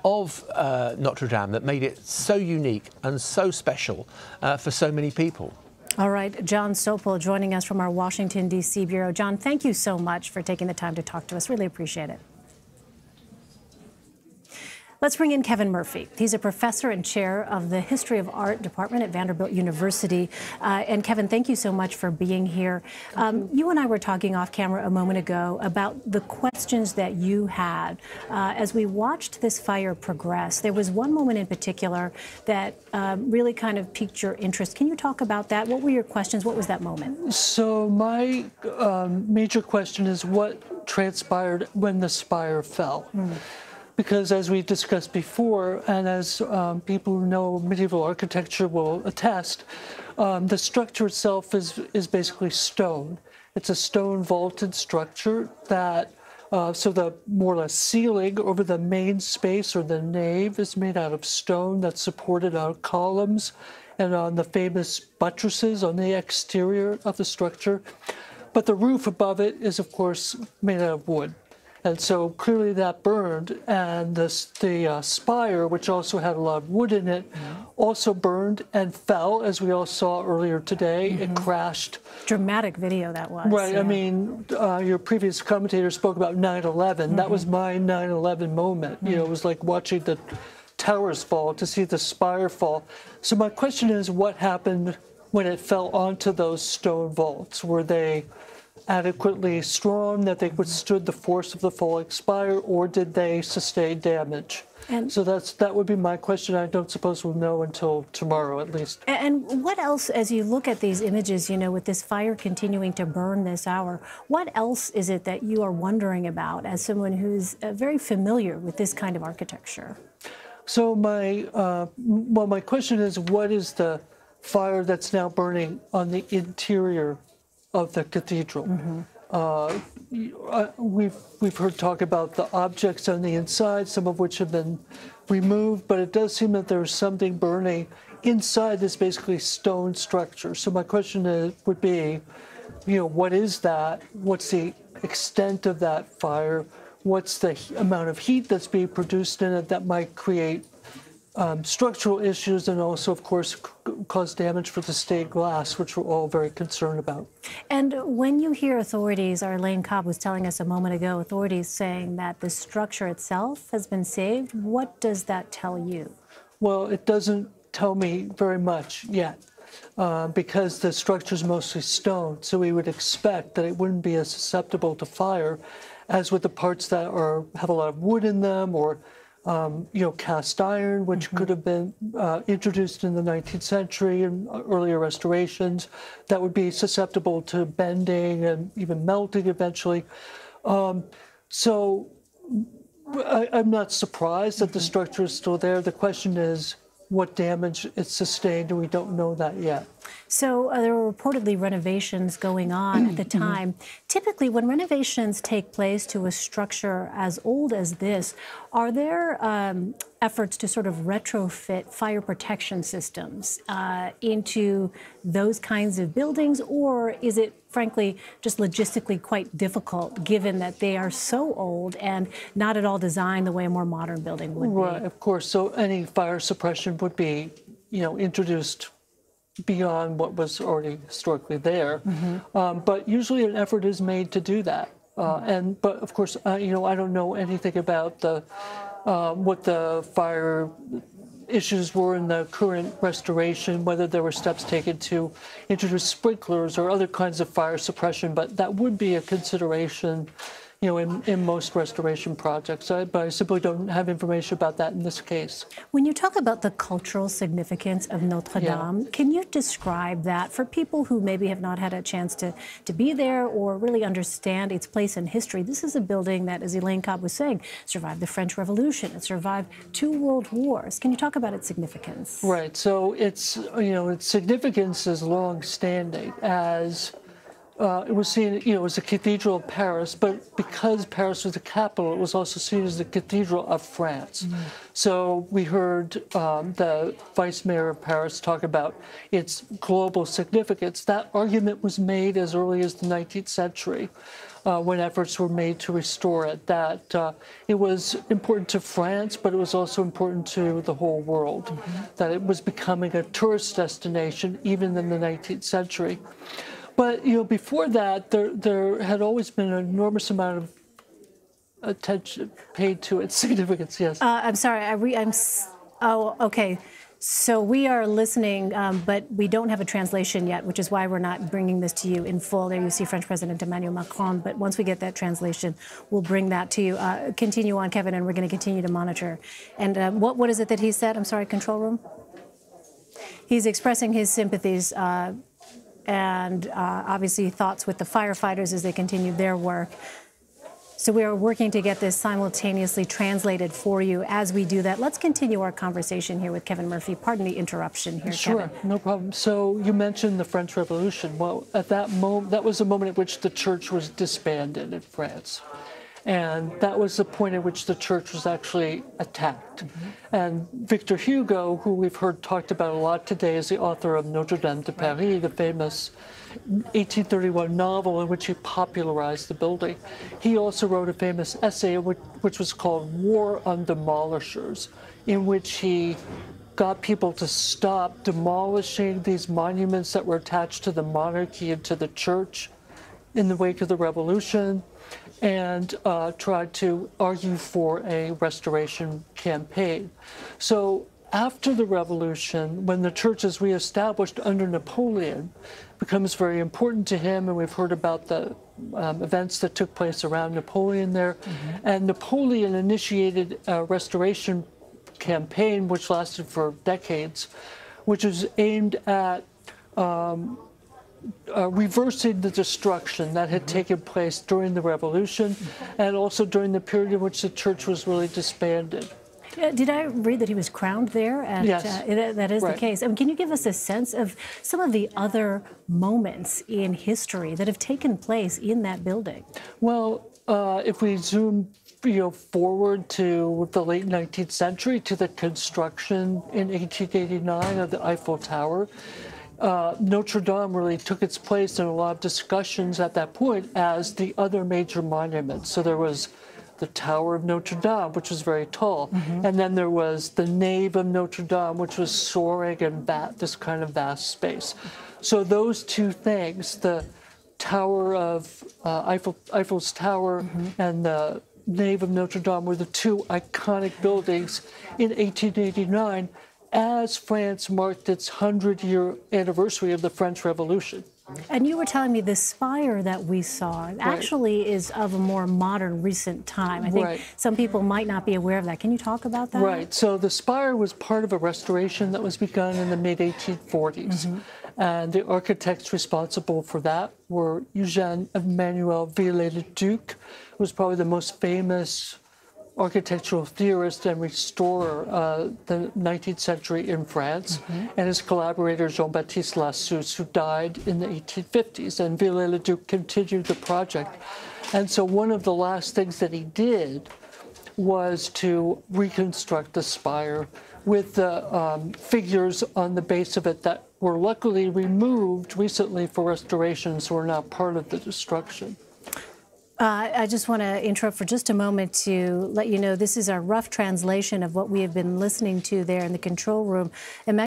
R: of Notre Dame that made it so unique and so special for so many people.
P: All right, John Sopel joining us from our Washington, D.C. bureau. John, thank you so much for taking the time to talk to us. Really appreciate it. Let's bring in Kevin Murphy. He's a professor and chair of the History of Art Department at Vanderbilt University. And Kevin, thank you so much for being here. You and I were talking off camera a moment ago about the questions that you had as we watched this fire progress. There was one moment in particular that really kind of piqued your interest. Can you talk about that? What were your questions? What was that moment?
S: So my major question is what transpired when the spire fell. Because as we discussed before, and as people who know medieval architecture will attest, the structure itself is basically stone. It's a stone vaulted structure that, so the more or less ceiling over the main space or the nave is made out of stone that's supported on columns and on the famous buttresses on the exterior of the structure. But the roof above it is, of course, made out of wood. And so clearly that burned, and the spire, which also had a lot of wood in it, also burned and fell, as we all saw earlier today. It crashed.
P: Dramatic video that was.
S: Right.
P: Yeah.
S: I mean, your previous commentator spoke about 9/11. That was my 9/11 moment. You know, it was like watching the towers fall, to see the spire fall. So my question is, what happened when it fell onto those stone vaults? Were they adequately strong that they withstood the force of the falling spire, or did they sustain damage? And so that would be my question. I don't suppose we'll know until tomorrow, at least.
P: And what else, as you look at these images, you know, with this fire continuing to burn this hour, what else is it that you are wondering about as someone who's very familiar with this kind of architecture?
S: So my question is, what is the fire that's now burning on the interior of the cathedral? We've heard talk about the objects on the inside, some of which have been removed, but it does seem that there's something burning inside this basically stone structure. So my question would be, you know, what is that? What's the extent of that fire? What's the amount of heat that's being produced in it that might create structural issues, and also, of course, cause damage for the stained glass, which we're all very concerned about.
P: And when you hear authorities, our Elaine Cobb was telling us a moment ago, authorities saying that the structure itself has been saved, what does that tell you?
S: Well, it doesn't tell me very much yet, because the structure is mostly stone, so we would expect that it wouldn't be as susceptible to fire as with the parts that have a lot of wood in them, or you know, cast iron, which could have been introduced in the 19th century and earlier restorations, that would be susceptible to bending and even melting eventually. So I'm not surprised that the structure is still there. The question is what damage it sustained, and we don't know that yet.
P: So there were reportedly renovations going on at the time. Typically, when renovations take place to a structure as old as this, are there efforts to sort of retrofit fire protection systems into those kinds of buildings, or is it frankly just logistically quite difficult given that they are so old and not at all designed the way a more modern building would be?
S: Right, of course. So any fire suppression would be, you know, introduced beyond what was already historically there. But usually an effort is made to do that. But of course, you know, I don't know anything about what the fire issues were in the current restoration, whether there were steps taken to introduce sprinklers or other kinds of fire suppression, but that would be a consideration, you know, in most restoration projects. But I simply don't have information about that in this case.
P: When you talk about the cultural significance of Notre Dame, can you describe that for people who maybe have not had a chance to be there or really understand its place in history? This is a building that, as Elaine Cobb was saying, survived the French Revolution. It survived 2 world wars. Can you talk about its significance?
S: Right. So its, you know, its significance is long-standing, as it was seen, you know, it was the Cathedral of Paris, but because Paris was the capital, it was also seen as the Cathedral of France. So we heard the Vice Mayor of Paris talk about its global significance. That argument was made as early as the 19th century. when efforts were made to restore it, that it was important to France, but it was also important to the whole world, that it was becoming a tourist destination even in the 19th century. But, before that, there had always been an enormous amount of attention paid to its significance, yes.
P: I'm sorry, oh, okay. So we are listening, but we don't have a translation yet, which is why we're not bringing this to you in full. There you see French President Emmanuel Macron, but once we get that translation, we'll bring that to you. Continue on, Kevin, and we're going to continue to monitor. And what is it that he said? I'm sorry, control room? He's expressing his sympathies and obviously thoughts with the firefighters as they continue their work. So we are working to get this simultaneously translated for you. As we do that, let's continue our conversation here with Kevin Murphy. Pardon the interruption here,
S: Sure,
P: Kevin.
S: no problem. So you mentioned the French Revolution. Well, at that moment, that was the moment at which the church was disbanded in France. And that was the point at which the church was actually attacked. And Victor Hugo, who we've heard talked about a lot today, is the author of Notre Dame de Paris, the famous 1831 novel in which he popularized the building. He also wrote a famous essay which was called War on Demolishers, in which he got people to stop demolishing these monuments that were attached to the monarchy and to the church in the wake of the revolution, and tried to argue for a restoration campaign. So after the revolution, when the church is reestablished under Napoleon, becomes very important to him, and we've heard about the events that took place around Napoleon there. And Napoleon initiated a restoration campaign which lasted for decades, which was aimed at reversing the destruction that had taken place during the revolution and also during the period in which the church was really disbanded.
P: Did I read that he was crowned there?
S: Yes.
P: That is
S: Right.
P: the case. Can you give us a sense of some of the other moments in history that have taken place in that building?
S: Well, if we zoom forward to the late 19th century, to the construction in 1889 of the Eiffel Tower, Notre Dame really took its place in a lot of discussions at that point as the other major monuments. So there was the Tower of Notre Dame, which was very tall. And then there was the nave of Notre Dame, which was soaring and this kind of vast space. So those two things, the Tower of Eiffel's Tower and the nave of Notre Dame, were the two iconic buildings in 1889 as France marked its 100-year anniversary of the French Revolution.
P: And you were telling me the spire that we saw actually is of a more modern, recent time. I think some people might not be aware of that. Can you talk about that?
S: Right. So the spire was part of a restoration that was begun in the mid-1840s. And the architects responsible for that were Eugène Emmanuel Viollet-le-Duc, who was probably the most famous architectural theorist and restorer the 19th century in France, and his collaborator Jean-Baptiste Lassus, who died in the 1850s. And Viollet-le-Duc continued the project. And so one of the last things that he did was to reconstruct the spire with the figures on the base of it that were luckily removed recently for restoration, so are now part of the destruction.
P: I just want to interrupt for just a moment to let you know this is a rough translation of what we have been listening to there in the control room.